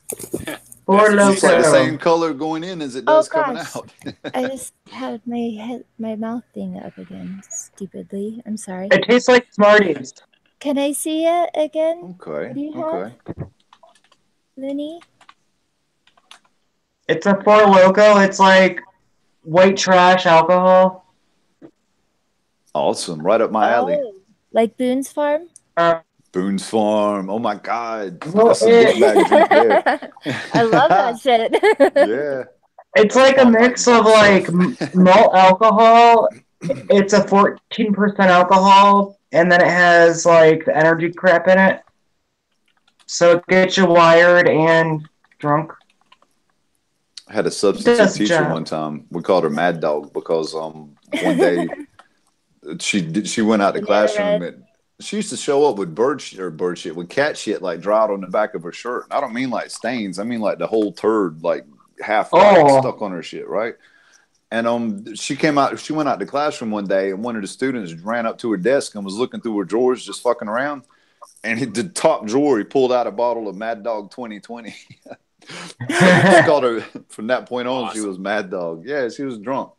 It's like the same color going in as it does coming out. I just had my mouth thing up again, stupidly. I'm sorry. It tastes like Smarties. Can I see it again? Okay. Looney? It's a Four Loko. It's like white trash alcohol. Awesome. Right up my alley. Like Boone's Farm? Boone's Farm. Oh my God. That's a big bag drink there. I love that shit. Yeah. It's like a mix of like malt alcohol It's a 14% alcohol, and then it has like the energy crap in it, so it gets you wired and drunk. I had a substitute Does the teacher job. one time. We called her Mad Dog because one day she went out the Banana classroom red. and she used to show up with bird shit with cat shit like dried on the back of her shirt. I don't mean like stains. I mean like the whole turd like half like, Oh, stuck on her shit, right? And she came out. She went out the classroom one day, and one of the students ran up to her desk and was looking through her drawers, just fucking around. And the top drawer, he pulled out a bottle of Mad Dog 2020. So we just called her from that point on. Awesome. She was Mad Dog. Yeah, she was drunk.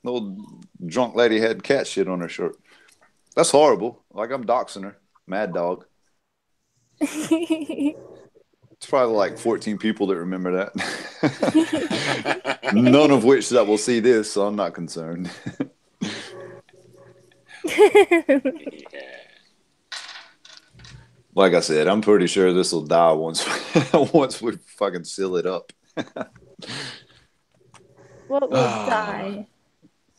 The old drunk lady had cat shit on her shirt. That's horrible. Like I'm doxing her. Mad Dog. It's probably like 14 people that remember that. None of which that will see this, so I'm not concerned. Yeah. Like I said, I'm pretty sure this will die once once we fucking seal it up. What will die?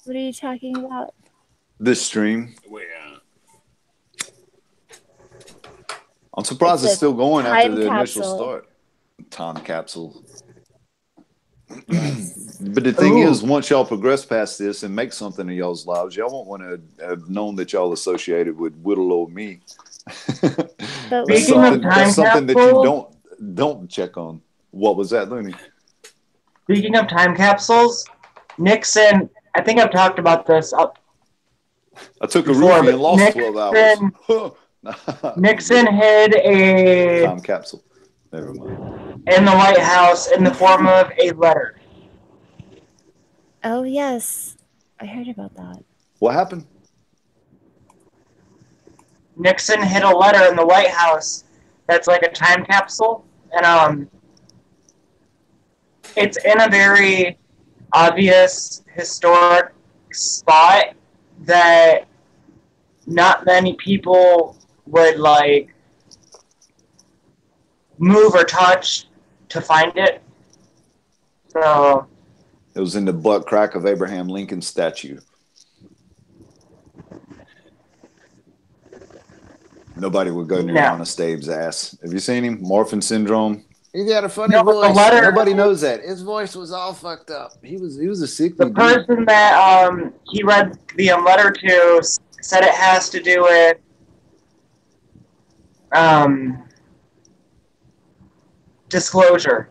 What are you talking about? This stream. Well, I'm surprised It's it's a still going after time the initial capsule. start. Time capsule. Yes. But the thing Ooh. is, once y'all progress past this and make something in y'all's lives, y'all won't want to have known that y'all associated with little old me. But That's Speaking of something. time That's something that you capsules, don't check on. What was that, Looney? speaking of time capsules, Nixon. I think I've talked about this. I took a Before, roofie but and lost 12 hours. Nixon hid a Time capsule. Never mind. in the White House in the form of a letter. oh yes, I heard about that. What happened? Nixon hid a letter in the White House that's like a time capsule, and it's in a very obvious historic spot that not many people would like move or touch to find it. So It was in the butt crack of Abraham Lincoln's statue. Nobody would go near No. Honest Abe's ass. Have you seen him? Morphin syndrome. He got a funny No, but the voice. letter- Nobody knows that. His voice was all fucked up. He was a sickly the dude. person that he read the letter to said it has to do with disclosure.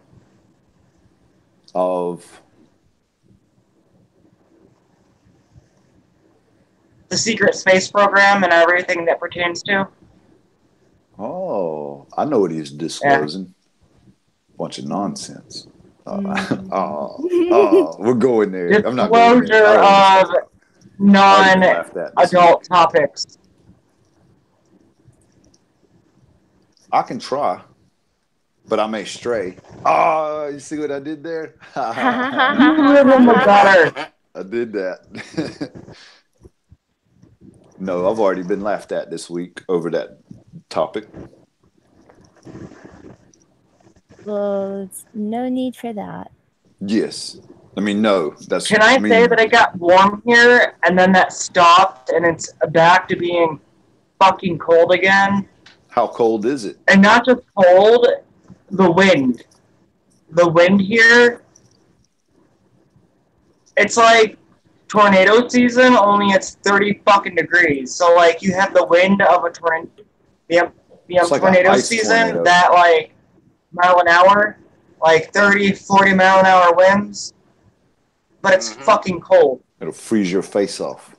Of The secret space program and everything that pertains to. I know what he's disclosing. Bunch of nonsense. We're going there. I'm not going Disclosure there. I of already laughed at this non-adult week. topics. I can try, but I may stray. Oh, you see what I did there? You live in the gutter. I did that. No, I've already been laughed at this week over that topic. Well, it's no need for that. Yes. I mean, no. That's. Can I say that it got warm here and then that stopped and it's back to being fucking cold again? How cold is it? And not just cold, the wind. The wind here, it's like tornado season, only it's 30 fucking degrees. So, like, you have the wind of a tornado. It's like an tornado ice season, tornado. that, like, mile an hour, like 30, 40 mile an hour winds. But it's fucking cold. It'll freeze your face off.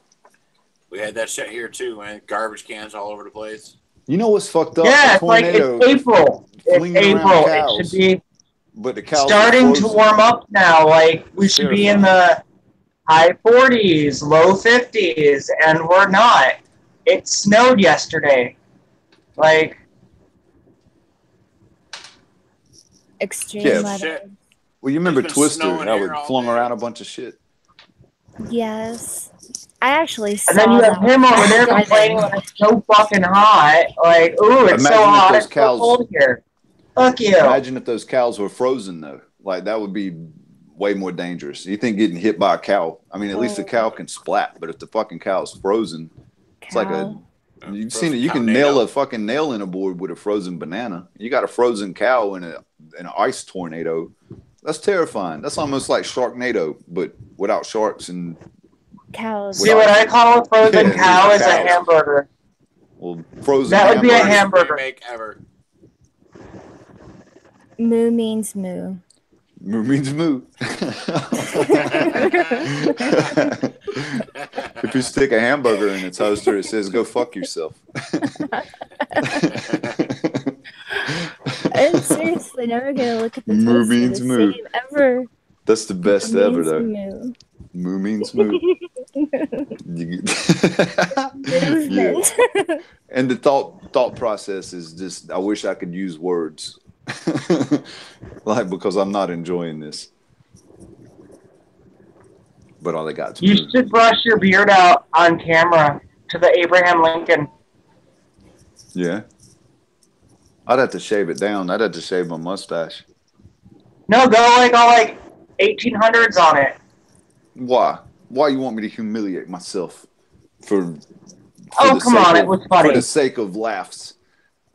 we had that shit here too, man. Garbage cans all over the place. You know what's fucked up? Yeah, A it's like tornado it's April. It's flinging around April. It cows, should be but the cows are starting to frozen. warm up now. Like, we should be in the high 40s, low 50s, and we're not. It snowed yesterday. Like, Extreme Yeah, weather. shit. Well, you remember It's been Twister, snowing how here it all flung day. around a bunch of shit? Yes. I actually saw and then you have that. him over there complaining that it's so fucking hot. Like, ooh, it's so Imagine if hot, those it's cows- so cold here. Fuck you. Imagine if those cows were frozen, though. Like, that would be way more dangerous. You think getting hit by a cow? I mean, at least the cow can splat, but if the fucking cow's frozen, it's like a. You've seen it. You can nail a fucking nail in a board with a frozen banana. You got a frozen cow in an ice tornado. That's terrifying. That's almost like Sharknado, but without sharks and cows. See, what I call a frozen cow is a hamburger. Well, frozen. That would be a hamburger. Remake ever. Moo means moo. Moo means moo. If you stick a hamburger in its toaster, it says "Go fuck yourself." I'm seriously never gonna look at the Moo toaster means the moo. same ever. That's the best ever, though. Moo. Moo means moo. Yeah. And the thought process is just, I wish I could use words, like, because I'm not enjoying this. But all they got to You should brush your beard out on camera to the Abraham Lincoln. Yeah. I'd have to shave it down. I'd have to shave my mustache. No, go like all like 1800s on it. Why? Why you want me to humiliate myself for Oh, come on, it was funny. For the sake of laughs.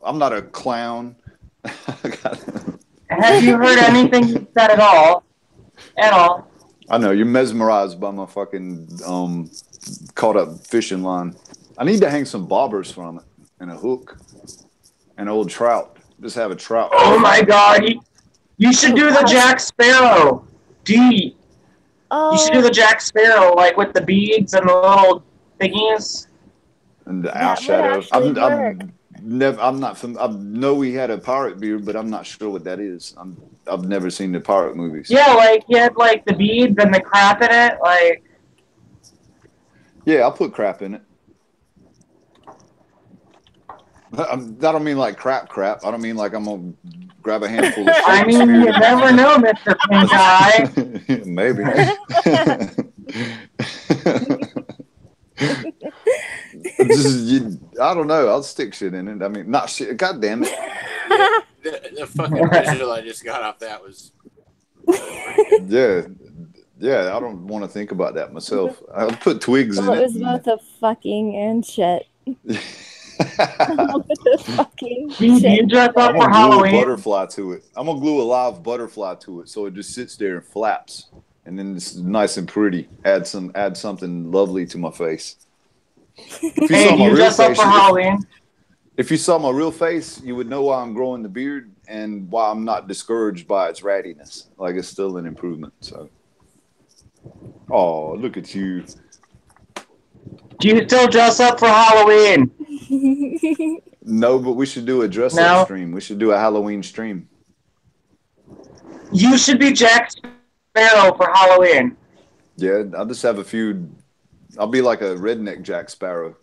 I'm not a clown. Have you heard anything you said at all? At all? I know, you're mesmerized by my fucking caught up fishing line. I need to hang some bobbers from it and a hook. An old trout. Just have a trout. Oh my god, you should do the Jack Sparrow. D. Oh. You should do the Jack Sparrow, like with the beads and the little thingies. And the eye shadow. I know he had a pirate beard, but I'm not sure what that is. I've never seen the pirate movies. Yeah, like he had like the beads and the crap in it, like. Yeah, I'll put crap in it. I don't mean like crap. I don't mean like I'm gonna grab a handful of shit. I mean, you never know, Mr. Pink Eye. Maybe. I don't know. I'll stick shit in it. I mean, not shit. God damn it. The fucking visual I just got off that was. Yeah. I don't want to think about that myself. I'll put twigs in it. It was both the fucking and shit. You dress up for Halloween. Glue a butterfly to it. I'm gonna glue a live butterfly to it, so it just sits there and flaps, and then it's nice and pretty. Add something lovely to my face. If you saw my real face, you would know why I'm growing the beard and why I'm not discouraged by its rattiness. Like, it's still an improvement. So, oh, look at you. Do you still dress up for Halloween? No, but we should do a dress-up stream. We should do a Halloween stream. You should be Jack Sparrow for Halloween. Yeah, I'll just have a few. I'll be like a redneck Jack Sparrow.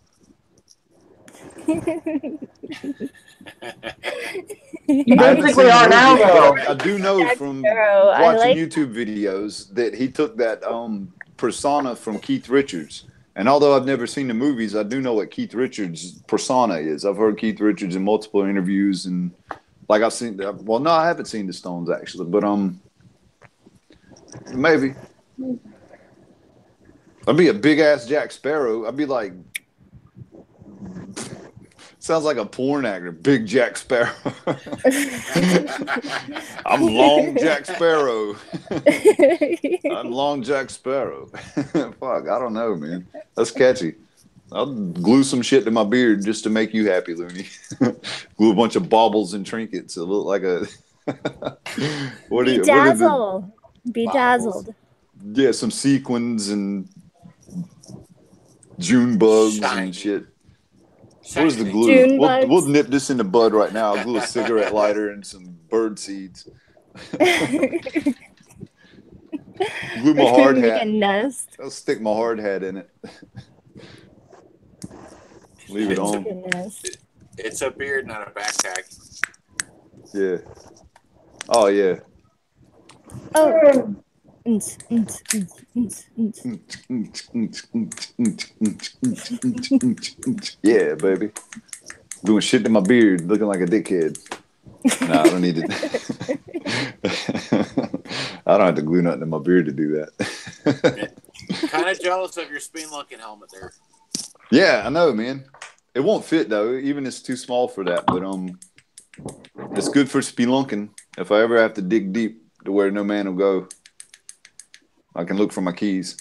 You basically are now, though. I do know from watching YouTube videos that he took that persona from Keith Richards. And although I've never seen the movies, I do know what Keith Richards' persona is. I've heard Keith Richards in multiple interviews, and like I've seen. Well, no, I haven't seen the Stones actually, but maybe. I'd be a big ass Jack Sparrow. I'd be like, sounds like a porn actor, Big Jack Sparrow. I'm Long Jack Sparrow. I'm Long Jack Sparrow. Fuck, I don't know, man. That's catchy. I'll glue some shit to my beard just to make you happy, Looney. Glue a bunch of baubles and trinkets. It look like a. Bedazzled. Yeah, some sequins and June bugs and shit. Where's the glue? We'll nip this in the bud right now. I'll glue a cigarette lighter and some bird seeds. Glue my hard hat. A nest. I'll stick my hard hat in it. Leave it on. It's a beard, not a backpack. Yeah. Oh, yeah. Oh. Yeah, baby. Doing shit to my beard, looking like a dickhead. Nah, I don't need it. I don't have to glue nothing in my beard to do that. Kind of jealous of your spelunking helmet there. Yeah, I know, man. It won't fit though. Even it's too small for that. But it's good for spelunking. If I ever have to dig deep to where no man will go, I can look for my keys.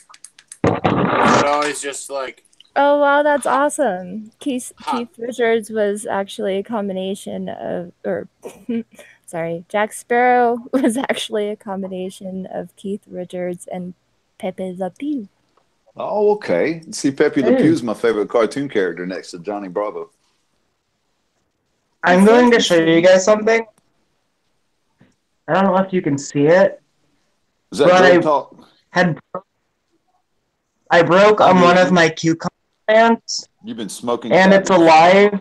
But always just like. Oh wow, that's awesome. Keith Huh. Richards was actually a combination of, or sorry, Jack Sparrow was actually a combination of Keith Richards and Pepe Le Pew. Oh, okay. See, Pepe Le Pew is my favorite cartoon character next to Johnny Bravo. I'm going to show you guys something. I don't know if you can see it. Is that drug talk? I broke on one of my cucumber plants. You've been smoking and cabbage. It's alive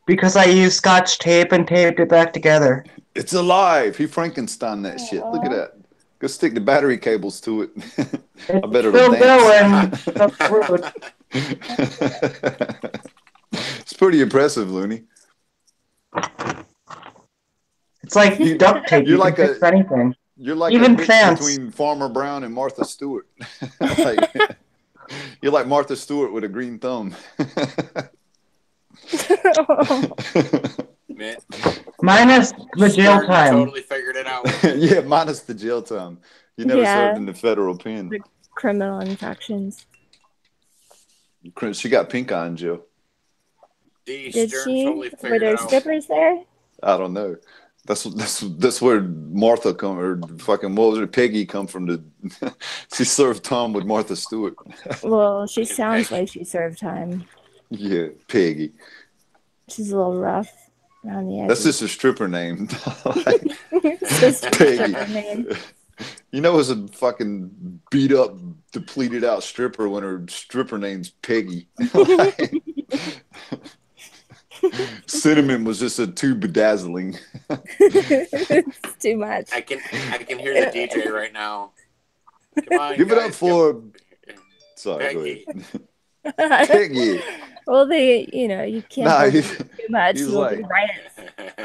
because I used Scotch tape and taped it back together. It's alive. He Frankenstein that shit. Look at that. Go stick the battery cables to it. I bet it'll dance. It's pretty impressive, Looney. It's like duct tape. You can fix anything. You're like even a mix plants between Farmer Brown and Martha Stewart. You're like Martha Stewart with a green thumb. Man. Minus the jail time. Totally figured it out. Yeah, minus the jail time. You never served in the federal pen. The criminal infractions. She got pink eye in jail. Did she? Were there strippers there? I don't know. That's where Martha come, or fucking, what was it, Peggy come from. She served time with Martha Stewart. Well, she sounds like she served time. Yeah, Peggy. She's a little rough around the edges. That's just a stripper name. Peggy. Name. You know, it's a fucking beat up, depleted out stripper when her stripper name's Peggy. Cinnamon was just too bedazzling. It's too much. I can hear the DJ right now. Come on, give it up for. Sorry, Peggy. Go ahead. Peggy. Well, you can't too much. He's like,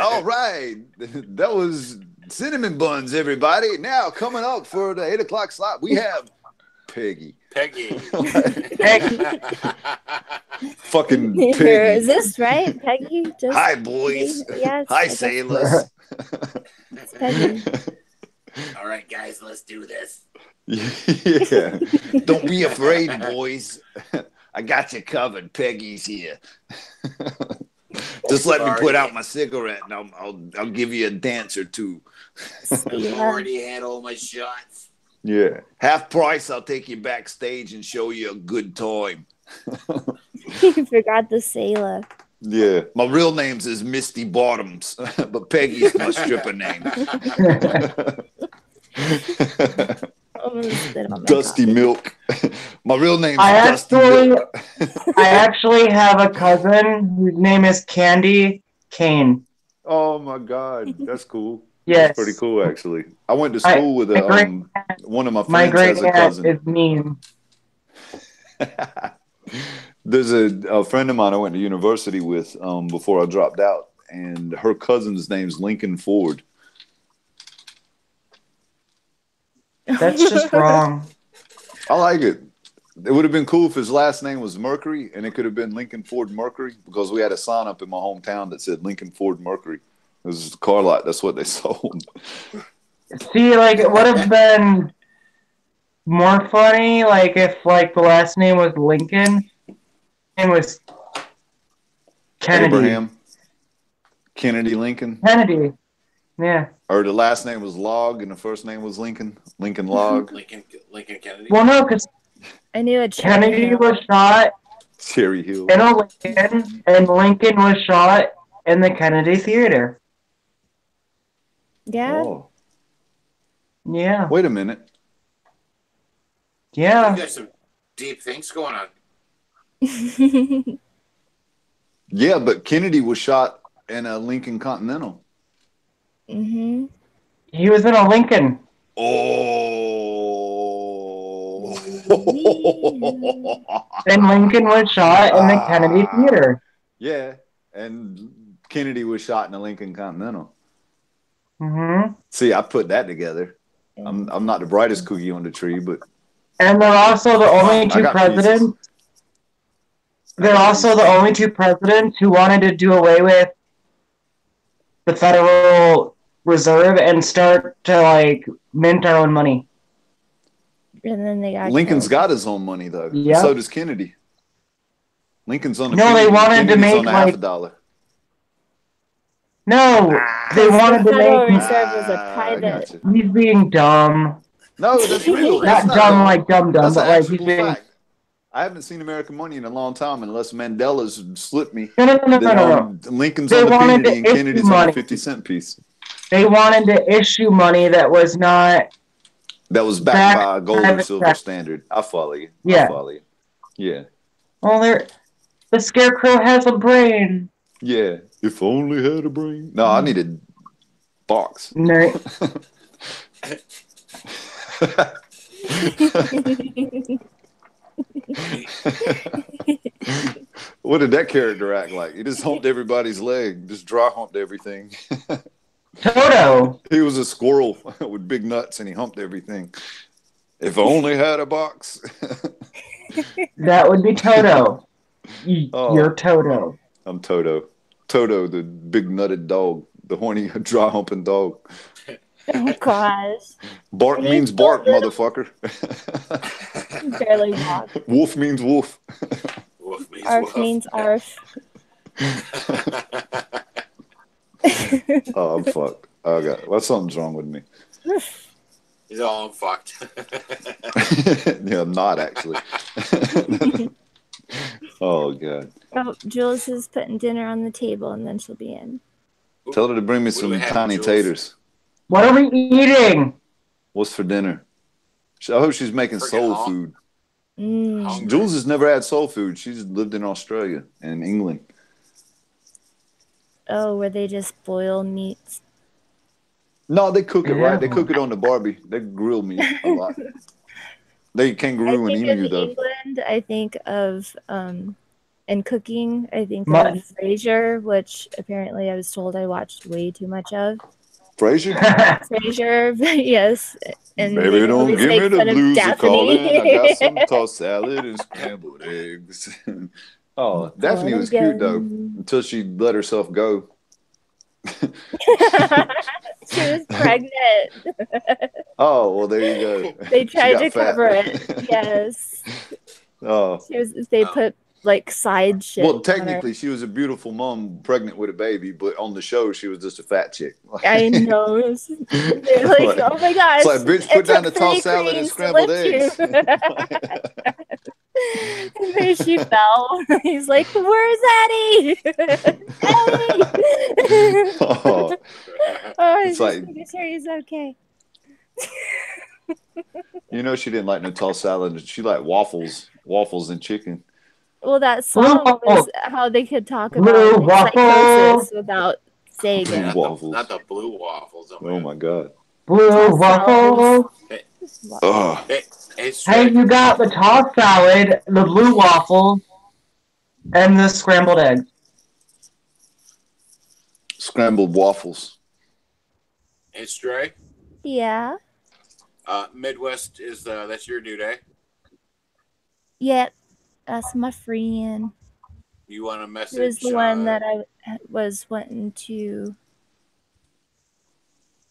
all right, that was cinnamon buns, everybody. Now coming up for the 8 o'clock slot, we have Peggy. Peggy. Peggy. Fucking Peggy. Is this right, Peggy? Hi, boys. Yes. Hi, sailors. It's Peggy. All right, guys, let's do this. Yeah. Don't be afraid, boys. I got you covered. Peggy's here. Just let me put out my cigarette, and I'll give you a dance or two. I've already had all my shots. Yeah, half price. I'll take you backstage and show you a good time. You forgot the sailor. Yeah, my real name's is Misty Bottoms, but Peggy's my stripper name. Dusty Milk. My real name's Dusty Milk. I actually have a cousin whose name is Candy Cane. Oh my God, that's cool. Yes, that's pretty cool. Actually, I went to school with one of my friends has a cousin. Is mean. There's a friend of mine I went to university with before I dropped out, and her cousin's name's Lincoln Ford. That's just wrong. I like it. It would have been cool if his last name was Mercury, and it could have been Lincoln Ford Mercury, because we had a sign up in my hometown that said Lincoln Ford Mercury. It was a car lot. That's what they sold. See, like, it would have been more funny, like, if, like, the last name was Lincoln and was Kennedy. Abraham. Kennedy Lincoln. Kennedy. Yeah. Or the last name was Log and the first name was Lincoln. Lincoln Log. Lincoln Kennedy. Well, no, because I knew it. Kennedy was shot Cherry Hill in a Lincoln, and Lincoln was shot in the Kennedy Theater. Yeah. Oh. Yeah. Wait a minute. Yeah. You got some deep things going on. Yeah, but Kennedy was shot in a Lincoln Continental. Mm-hmm. He was in a Lincoln. Oh. And Lincoln was shot in the Kennedy Theater. Yeah, and Kennedy was shot in a Lincoln Continental. Mm-hmm. See, I put that together. I'm not the brightest cookie on the tree, but And they're also the only two got presidents. They're got also pieces. the only two presidents who wanted to do away with the Federal Reserve and start to like mint our own money. And then they got Lincoln's killed. got his own money though. Yep. So does Kennedy. Lincoln's on the No, penny. they wanted to Kennedy's make, on the like- $50. No, they Because wanted the to Federal make. Reserve was a I private. got you. He's being dumb. No, that's real. Not That's dumb like dumb, That's but an like he's actual being. fact. I haven't seen American money in a long time unless Mandela's slipped me. No. Then Lincoln's They on the wanted penny to and issue Kennedy's on money. the 50-cent piece. They wanted to issue money that was not. That was backed Back by a gold or private silver sector. standard. I follow you. Yeah. I follow you. Yeah. Well, the scarecrow has a brain. Yeah. If only had a brain. No, I needed box. No. What did that character act like? He just humped everybody's leg, just dry humped everything. Toto. He was a squirrel with big nuts and he humped everything. If I only had a box. That would be Toto. Oh. You're Toto. I'm Toto. Toto, the big nutted dog, the horny, dry humping dog. Oh gosh. Bark He's means so bark, little. motherfucker. Barely walk. Wolf means wolf. Wolf means Arf wolf. means arf. Oh, I'm fucked. Oh, God. Well, something's wrong with me. He's all fucked. Yeah, I'm not actually. Oh, God. Oh, Jules is putting dinner on the table and then she'll be in. Tell her to bring me What do some we have, tiny Jules? taters. What are we eating? What's for dinner? I hope she's making Freaking soul hot. food. Mm. Jules has never had soul food. She's lived in Australia and England. Oh, where they just boil meats. No, they cook it right. They Yeah. cook it on the Barbie. They grill meat a lot. They I kangaroo and think emu of though. England, I think of in cooking, I think Mutton. of Frasier, which apparently I was told I watched way too much of. Frasier? Frasier, yes. And Baby, they don't always give me make the fun of blues are calling. I got some Daphne. tossed salad and scrambled eggs. Oh, Call Daphne it was cute though again. until she let herself go. She was pregnant. Oh, well, there you go. They She tried got to fat. cover it. Yes. Oh. They put like side shit. Well, on her. technically, she was a beautiful mom pregnant with a baby, but on the show, she was just a fat chick. I know. They're like, Like- oh my gosh. It's like, bitch, it put down took the tossed 3 salad and queens to scrambled lift eggs. you. And then she fell. He's like, where's Eddie? Eddie! Oh, Oh, It's it's like- making sure he's okay. you know, she didn't like no tossed salad. She liked waffles and chicken. Well, that song was how they could talk Blue about waffle. psychosis without saying Blue it. Not waffles. not the blue waffles. Oh my God. Blue waffle. Ugh. Hey, Hey, straight. you got the tossed salad, the blue waffle, and the scrambled eggs. Scrambled waffles. Hey, Stray. Yeah. Midwest is that's your due day. Yeah. That's my friend. You want a He message? was the one that I was wanting to.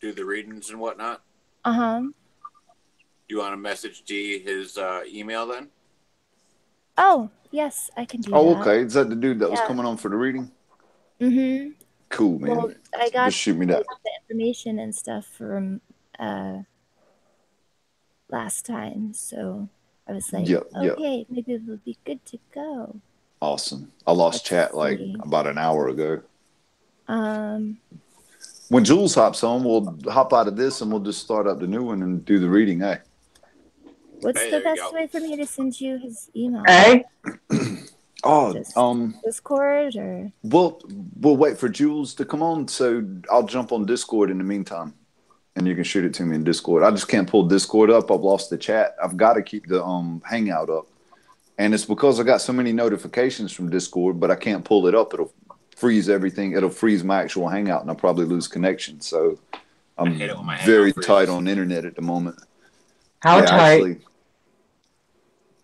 do the readings and whatnot. Uh-huh. You want to message D his email then? Oh, yes, I can do Oh, that. okay. Is that the dude that was Yeah. coming on for the reading? Mm-hmm. Cool, man. Well, I got Just shoot me that. the information and stuff from last time, so I was like, Yep, yep. okay, maybe it'll be good to go. Awesome. I lost Let's chat like see. about an hour ago. Um, When Jules hops on, we'll hop out of this and we'll just start up the new one and do the reading, eh? what's Hey, the there you best go. way for me to send you his email? Hey, Oh, Just- um, Discord or? we'll wait for Jules to come on, so I'll jump on Discord in the meantime, and you can shoot it to me in Discord. I just can't pull Discord up. I've lost the chat. I've got to keep the Hangout up, and it's because I got so many notifications from Discord, but I can't pull it up. It'll freeze everything. It'll freeze my actual Hangout, and I'll probably lose connection. So I'm hate it when my very hangout tight freezes. on internet at the moment. How tight?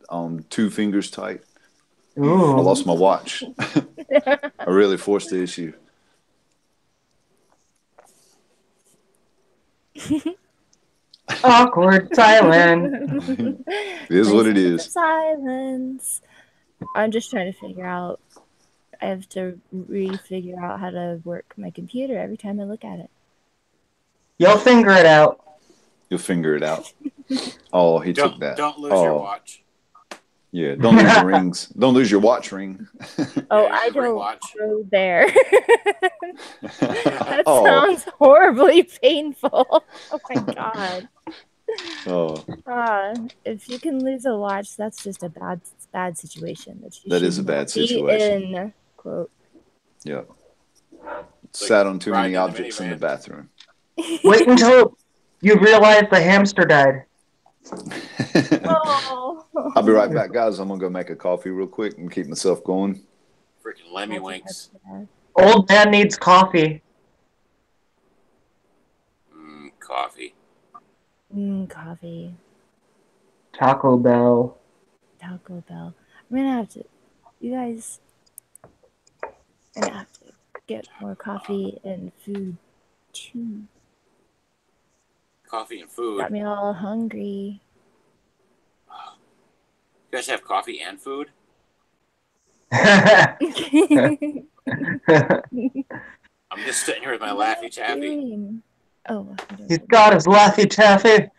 Actually, 2 fingers tight. I Ooh. lost my watch. I really forced the issue. Awkward silence. It is what it Nice is. silence. I'm just trying to figure out. I have to refigure out how to work my computer every time I look at it. You'll finger it out. You'll figure it out. Oh, he took that. Don't lose your Oh, watch. yeah. Don't lose your rings. Don't lose your watch ring. Oh, Yeah, I your ring don't watch. go there. That Oh, sounds horribly painful. Oh my god. oh, If you can lose a watch, that's just a bad situation that you that should is a not bad be situation. in. Quote. Yeah. It's Sat like on too many riding in the objects in the minivan. bathroom. Wait until you realize the hamster died. Oh. I'll be right back, guys. I'm gonna go make a coffee real quick and keep myself going. Freaking Lemmy Winks. Old man needs coffee. Coffee. Coffee. Taco Bell. Taco Bell. I'm gonna have to. You guys. I'm gonna have to get more coffee and food too. Coffee and food. Got me all hungry. You guys have coffee and food? He's I'm just sitting here with my Laffy Taffy. Oh, got his Laffy Taffy.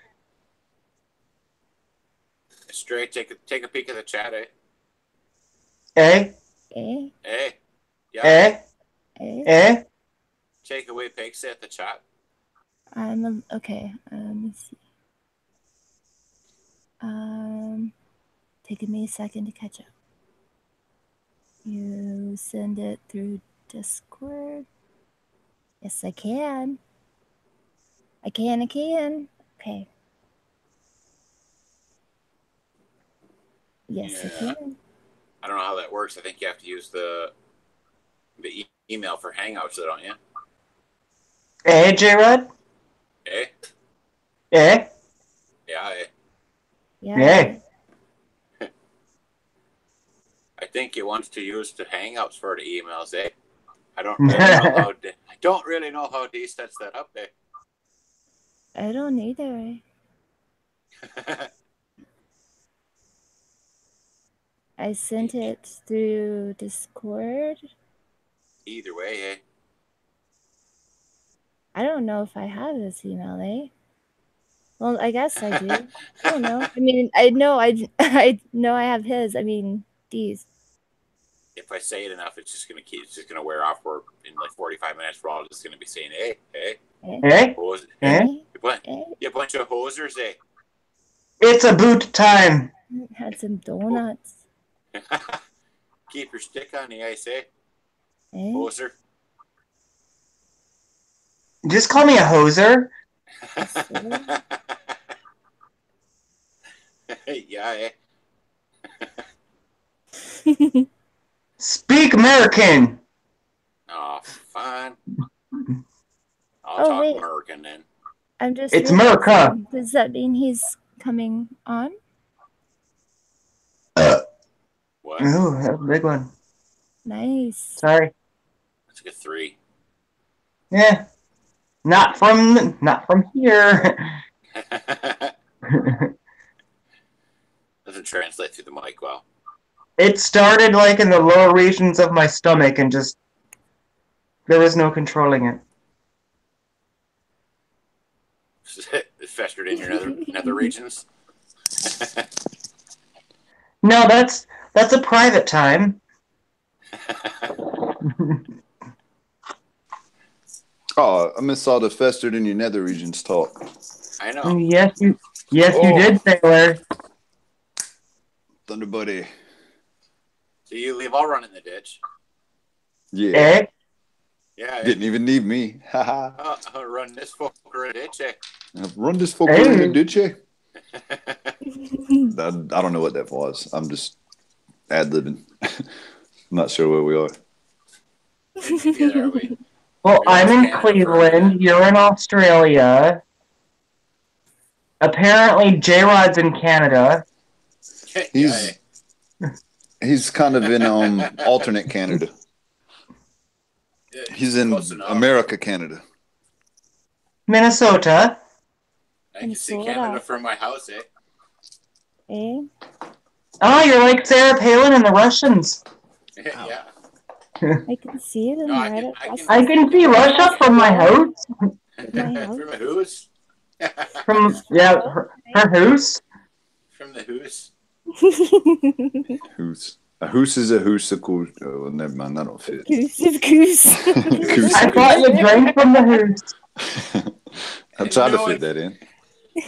Stray, take a peek at the chat, eh? Eh? Eh? Eh? Yeah. Eh? Eh? Eh? Take away pics at the chat. Okay. Let me see. Taking me a second to catch up. You send it through Discord? Yes, I can. I can. Okay. Yes, Yeah. I can. I don't know how that works. I think you have to use the email for Hangouts, though, don't you? Eh, J-Rod? Eh? Eh? Yeah, eh. Yeah. Eh? I think you want to use the Hangouts for the emails, eh? I don't really know how D sets that up, eh? I don't either. I sent it through Discord. Either way, eh? I don't know if I have this email, eh? Well, I guess I do. I don't know. I mean, I know I know I have his. I mean, D's. If I say it enough, it's just gonna wear off for in like 45 minutes. We're all just gonna be saying, "Hey, hey, Eh? hose, Eh? you bunch of hosers, eh?" It's a boot time. Had some donuts. Keep your stick on the ice, eh? Eh? Hoser. Just call me a hoser. Yeah, Speak American. Oh, fine. I'll talk wait. American then. I'm just. It's America. Does that mean he's coming on? What? Ooh, that's a big one. Nice. Sorry. That's a good 3. Yeah. Not from here. Doesn't translate through the mic well. It started like in the lower regions of my stomach and just there was no controlling it. It festered in your nether regions. No, that's a private time. Oh, I missed all the festered in your nether regions talk. I know. Yes, you did, Taylor. Thunder Buddy. So you leave, I'll run in the ditch. Yeah. Eh? Yeah. Didn't even need me. Haha. I'll run this fucker in the ditch, eh? Run this fucker in the ditch, eh? I don't know what that was. I'm just ad-libbing. I'm not sure where we are. Neither are we. Well, You're I'm in in Canada for a Cleveland. minute. You're in Australia. Apparently, J-Rod's in Canada. Yeah. He's kind of in alternate Canada. He's in Close enough. America, Canada. Minnesota. I can see Minnesota. Canada from my house, eh? Eh? Oh, you're like Sarah Palin and the Russians. Yeah. I can see them No, I right can- across. I can see Russia from my house. My house. From a who's? From her house. From the who's? Who's a hoose is a hoose. A cool. Oh, never mind. That don't fit. Goose of goose. Goose. I thought you drank from the house. I'm trying to No, fit that in.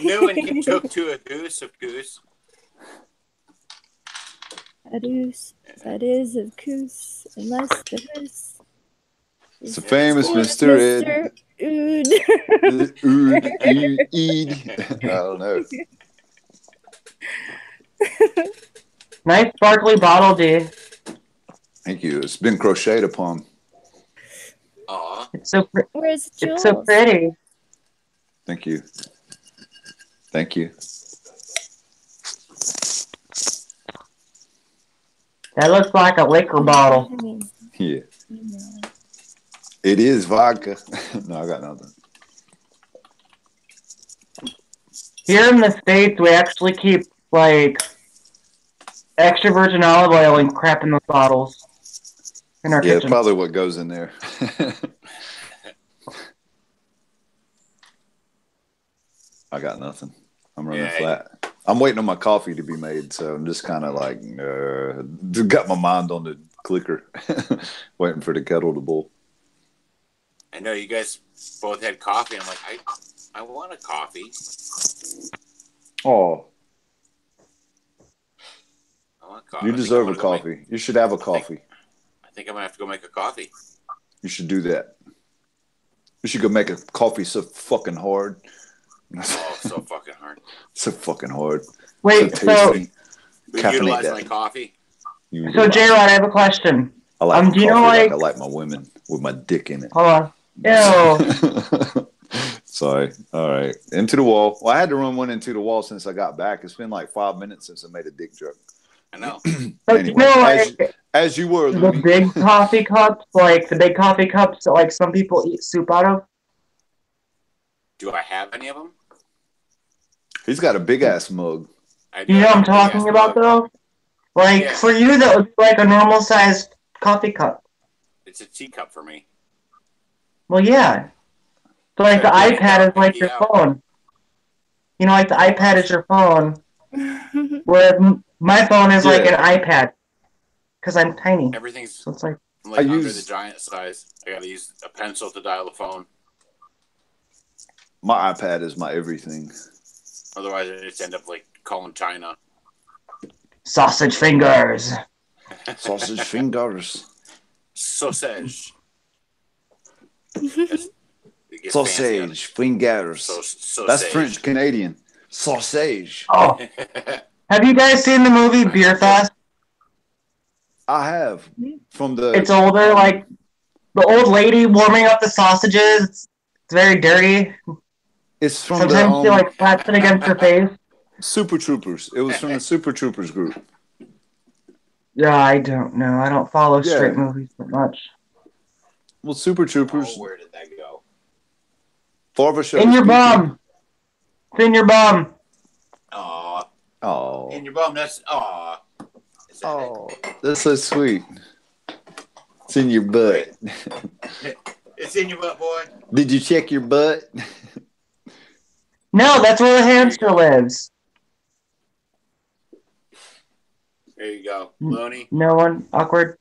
No one can took to a goose of goose. A goose. That is of goose. Unless the goose. It's a famous Mr. Ed. Ood. Eed. I don't know. Nice sparkly bottle, D. Thank you. It's been crocheted upon. Aw. It's so Where's Jules? it's so pretty. Thank you. Thank you. That looks like a liquor bottle. I mean, Yeah. you know. It is vodka. No, I got nothing. Here in the States, we actually keep, like, extra virgin olive oil and crap in those bottles in our Yeah, kitchen. probably what goes in there. I got nothing. I'm running flat. I'm waiting on my coffee to be made, so I'm just kind of like, got my mind on the clicker, waiting for the kettle to boil. I know you guys both had coffee. I'm like, I want a coffee. Oh, I want coffee. you deserve a coffee. You should have a coffee. I think I'm going to have to go make a coffee. You should do that. You should go make a coffee so fucking hard. Oh, so fucking hard. So fucking hard. Wait, so Utilize that. my coffee. J-Rod, I have a question. I like do you know, coffee like I like my women with my dick in it. Hold on. Ew. Sorry. All right. Into the wall. Well, I had to run one into the wall since I got back. It's been like 5 minutes since I made a dick joke. I know. But Anyway, you know, like, as you were, the Looney. big coffee cups, like the big coffee cups that like some people eat soup out of. Do I have any of them? He's got a big ass mug. You know what I'm talking about, though? Like, Yeah. for you, that would be like a normal sized coffee cup. It's a teacup for me. Well, yeah. But like the iPad is like your phone. You know, like the iPad is your phone. Whereas my phone is like an iPad. Because I'm tiny. Everything's So it's like, I'm like under the giant size. I got to use a pencil to dial the phone. My iPad is my everything. Otherwise, I just end up like calling China. sausage fingers. Sausage fingers. Sausage. Sausage fingers. Sausage. That's French Canadian. Sausage. Oh. Have you guys seen the movie Beer Fest? I have. From the. It's older, like the old lady warming up the sausages. It's very dirty. It's from Sometimes she like slaps it against her face. Super Troopers. It was from the Super Troopers group. Yeah, I don't know. I don't follow straight movies that much. Well, Super Troopers. Oh, where did that go? Farva show. In your bum. It's in your bum. Aw. Oh. In your bum. That's aw. Oh, that's so sweet. It's in your butt. It's in your butt, boy. Did you check your butt? No, that's where the hamster lives. There you go, Looney. No one awkward.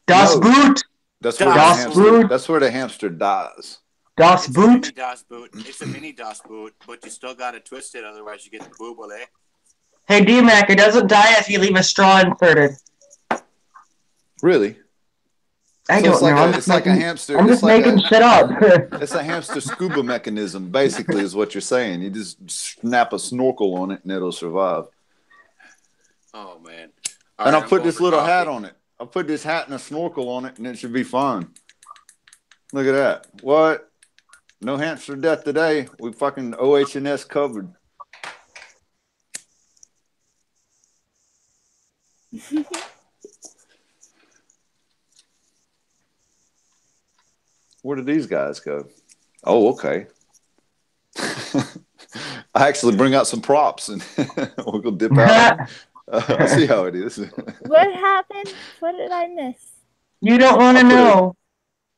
Das No. Boot. That's where, Das the hamster, Boot. that's where the hamster dies. Das It's a mini Boot. Das Boot. It's a mini Das Boot, but you still got to twist it, otherwise you get the booble, eh? Hey, D-Mac, it doesn't die if you leave a straw inserted. Really? I So don't it's like know. a- it's like a hamster. I'm It's just like making a- shit up. It's a hamster scuba mechanism, basically, is what you're saying. You just snap a snorkel on it and it'll survive. Oh, man. And I'll put this little hat on it. I'll put this hat and a snorkel on it and it should be fine. Look at that. What? No hamster death today. We fucking OH&S covered. Where did these guys go? Oh, okay. I actually bring out some props and we'll go dip out. I see how it is. What happened? What did I miss? You don't want to know.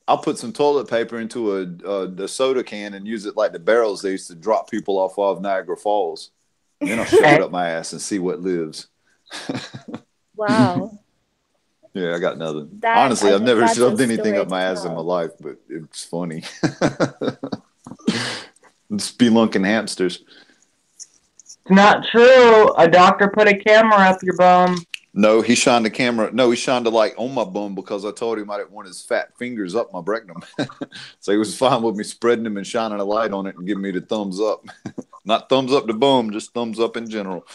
I'll put some toilet paper into a soda can and use it like the barrels they used to drop people off of Niagara Falls. And then I'll shove it up my ass and see what lives. Wow. Yeah, I got nothing. Honestly, I've never shoved anything up my ass in my life, but it's funny. Spelunking hamsters. It's not true. A doctor put a camera up your bum. No, he shined the camera. No, he shined the light on my bum because I told him I didn't want his fat fingers up my rectum. So he was fine with me spreading them and shining a light on it and giving me the thumbs up. Not thumbs up the bum, just thumbs up in general.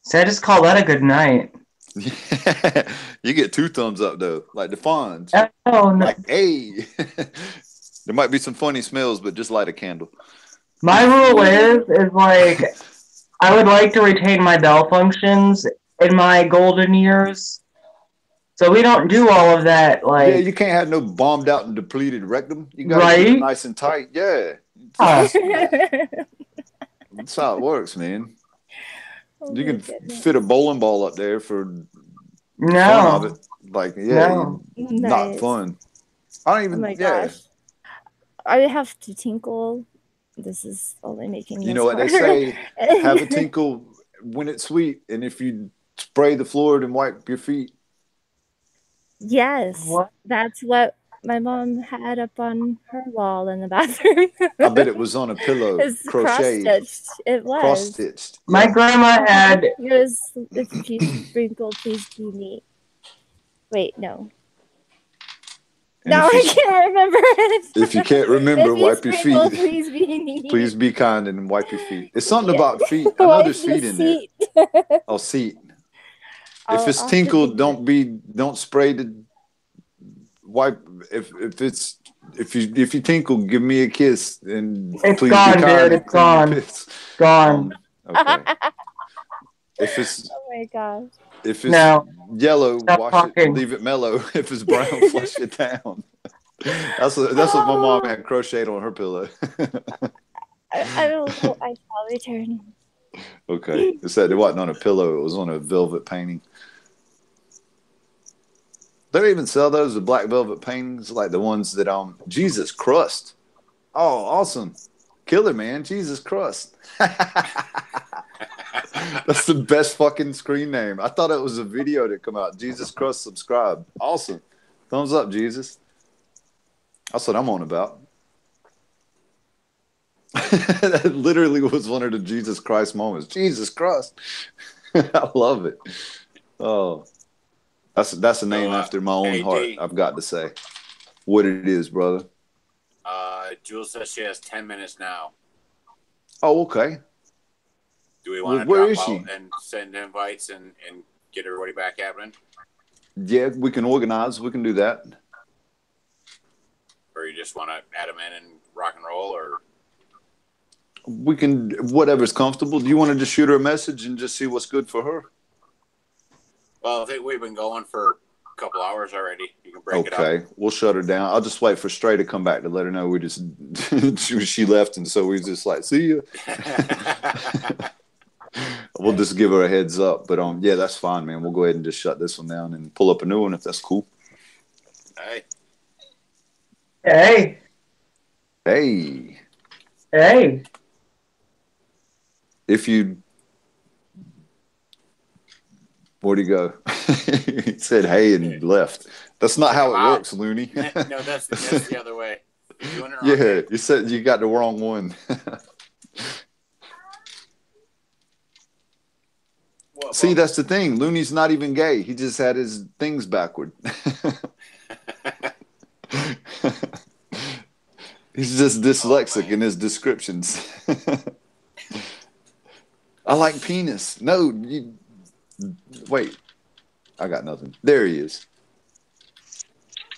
So I just call that a good night. You get 2 thumbs up though, like the Fonz. Oh, no. Like, hey, there might be some funny smells, but just light a candle. My rule is like I would like to retain my bowel functions in my golden years, so we don't do all of that. Like, yeah, you can't have no bombed out and depleted rectum. You got to keep it nice and tight. Yeah, that's how it works, man. Oh, you can fit a bowling ball up there for fun of it. Like, not fun. I don't even. Oh my gosh. I have to tinkle. This is only making. You know what they say? Have a tinkle when it's sweet, and if you spray the floor, then wipe your feet. Yes, that's what my mom had up on her wall in the bathroom. I bet it was on a pillow. It's crocheted. Cross-stitched. It was. Cross-stitched. My grandma had. It was, if you sprinkle, please be neat. Wait, no. No, I can't remember it. If you can't remember, wipe your feet. Please be neat. Please be kind and wipe your feet. It's something about feet. I know there's feet in there. Oh, seat. If it's tinkled, don't spray the wipe. If you tinkle, give me a kiss and it's please gone, be kind. Dude, it's gone. Gone. Okay. If it's oh my gosh. If it's yellow, wash it, leave it mellow. If it's brown, flush it down. That's what my mom had crocheted on her pillow. I don't know. I shall return. Okay. It said it wasn't on a pillow. It was on a velvet painting. They don't even sell those, the black velvet paintings, like the ones that Jesus Crust. Oh, awesome. Killer, man. Jesus Crust. That's the best fucking screen name. I thought it was a video that come out. Jesus Christ, subscribe. Awesome. Thumbs up, Jesus. That's what I'm on about. That literally was one of the Jesus Christ moments. Jesus Christ. I love it. Oh. That's a name after my own heart, I've got to say. What it is, brother. Jules says she has 10 minutes now. Oh, okay. Do we want to drop out and send invites and get everybody back happening? Yeah, we can organize. We can do that. Or you just want to add them in and rock and roll? Or we can, whatever's comfortable. Do you want to just shoot her a message and just see what's good for her? Well, I think we've been going for a couple hours already. You can break it up. Okay, we'll shut her down. I'll just wait for Stray to come back to let her know we just she left, and so we just like, see you. We'll just give her a heads up. But yeah, that's fine, man. We'll go ahead and just shut this one down and pull up a new one if that's cool. Hey. Hey. Hey. Hey. If you where'd he go? He said hey and left. That's not how it works, Looney. No, that's the other way. You're doing it wrong. Yeah, you said you got the wrong one. See, that's the thing. Looney's not even gay. He just had his things backward. He's just dyslexic in his descriptions. I like penis. No, wait. I got nothing. There he is.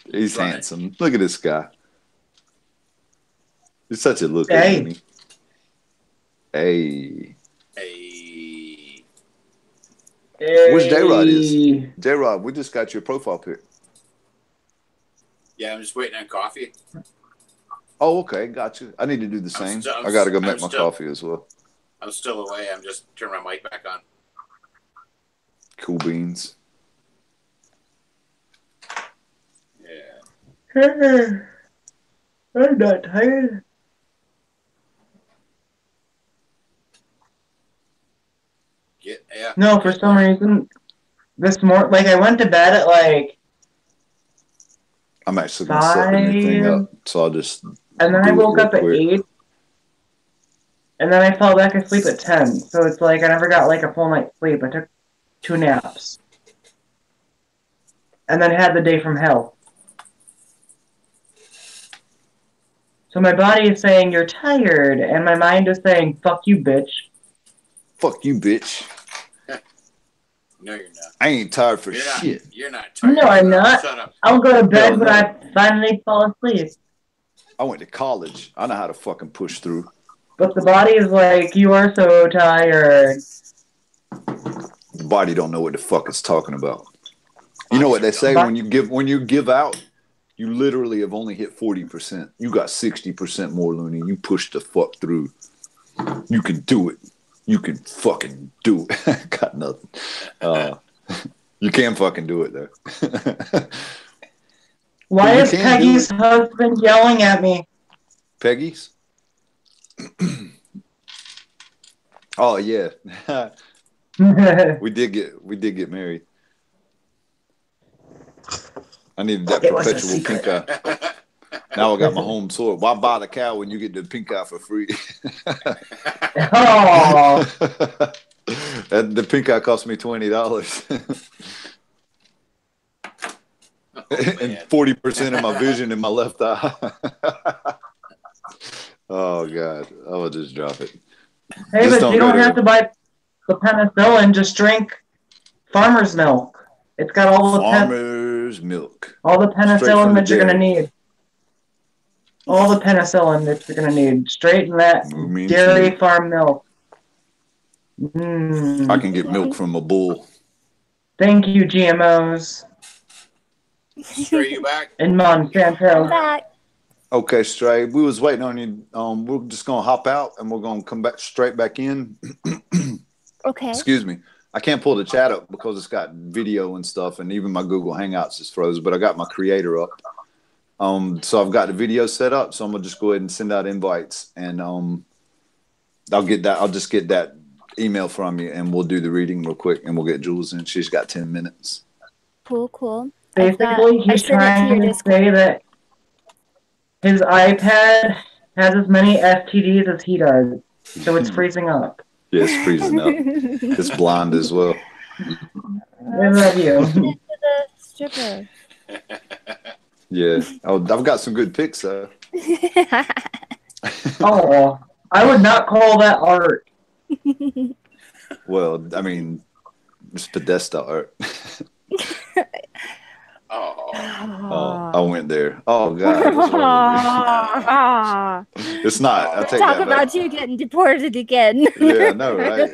He's Right. handsome. Look at this guy. He's such a looker, Hey. isn't he? Hey. Hey. Where's J-Rod is? J-Rod, we just got your profile pic. Yeah, I'm just waiting on coffee. Oh, okay. Got you. I need to do the same. still- I got to go I'm make my still- coffee as well. I'm still away. I'm just turning my mic back on. Cool beans. Yeah. I'm not tired. Yeah. No, for some reason, this morning, like I went to bed at like, I'm actually going to set the new thing 5. up, so I'll just and then I do it woke real up at quick. 8, and then I fell back asleep at 10. So it's like I never got like a full night's sleep. I took 2 naps, and then had the day from hell. So my body is saying you're tired, and my mind is saying fuck you, bitch. Fuck you, bitch. No, you're not. I ain't tired for You're shit. not. You're not tired. No, I'm not. Shut up. I'll go to bed Hell when no. I finally fall asleep. I went to college. I know how to fucking push through. But the body is like, you are so tired. The body don't know what the fuck it's talking about. You know what they say when you give out, you literally have only hit 40%. You got 60% more, Looney. You push the fuck through. You can do it. You can fucking do it. Got nothing. You can fucking do it though. Why You is can do Peggy's it. husband yelling at me? Peggy's? Oh yeah. We did get married. I needed that It was a perpetual secret. pink eye. Now I got my home sword. Why buy the cow when you get the pink eye for free? Oh, And the pink eye cost me $20. And 40% of my vision in my left eye. Oh God. I will just drop it. hey, Just but don't you go don't to- have to buy the penicillin. Just drink farmer's milk. It's got all the Farmer's milk. all the Straight from penicillin the that you're gonna dairy. need. All the penicillin that you're gonna need, straight in that Means dairy me. farm milk. I Mm. can get milk from a bull. Thank you, GMOs Stray, you back? and I'm Monsanto. back. Okay, Stray. We was waiting on you. We're just gonna hop out and we're gonna come back straight back in. Okay. Excuse me. I can't pull the chat up because it's got video and stuff, and even my Google Hangouts is froze. But I got my creator up. So I've got the video set up. So I'm gonna just go ahead and send out invites, and I'll get that. I'll just get that email from you, and we'll do the reading real quick, and we'll get Jules in. She's got 10 minutes. Cool. Basically, I he's sent it to trying your to Discord. say that his iPad has as many STDs as he does, so it's freezing up. Yeah, it's freezing up. It's blind as well. I love you. To the stripper. Yeah, I've got some good pics though. Oh, I would not call that art. Well, I mean, it's pedestal art. Oh. Oh, I went there. Oh God, what's wrong with me? It's not. I take Talk that about back. you getting deported again. Yeah, I know, right?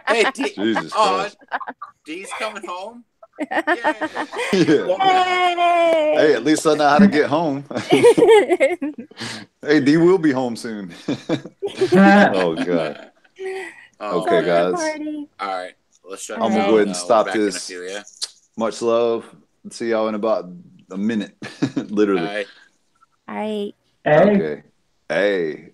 Hey, D. Jesus Oh, Christ. D's coming home. Yay. Yeah. Yay! Hey, at least I know how to get home. Hey, D will be home soon. Oh God. Oh, Okay, man. guys. Party. All right. Let's shut I'm it gonna down. go ahead and We'll stop be back in a this. few, yeah? Much love. See y'all in about a minute. Literally. All right. All right. Hey. Okay. Hey.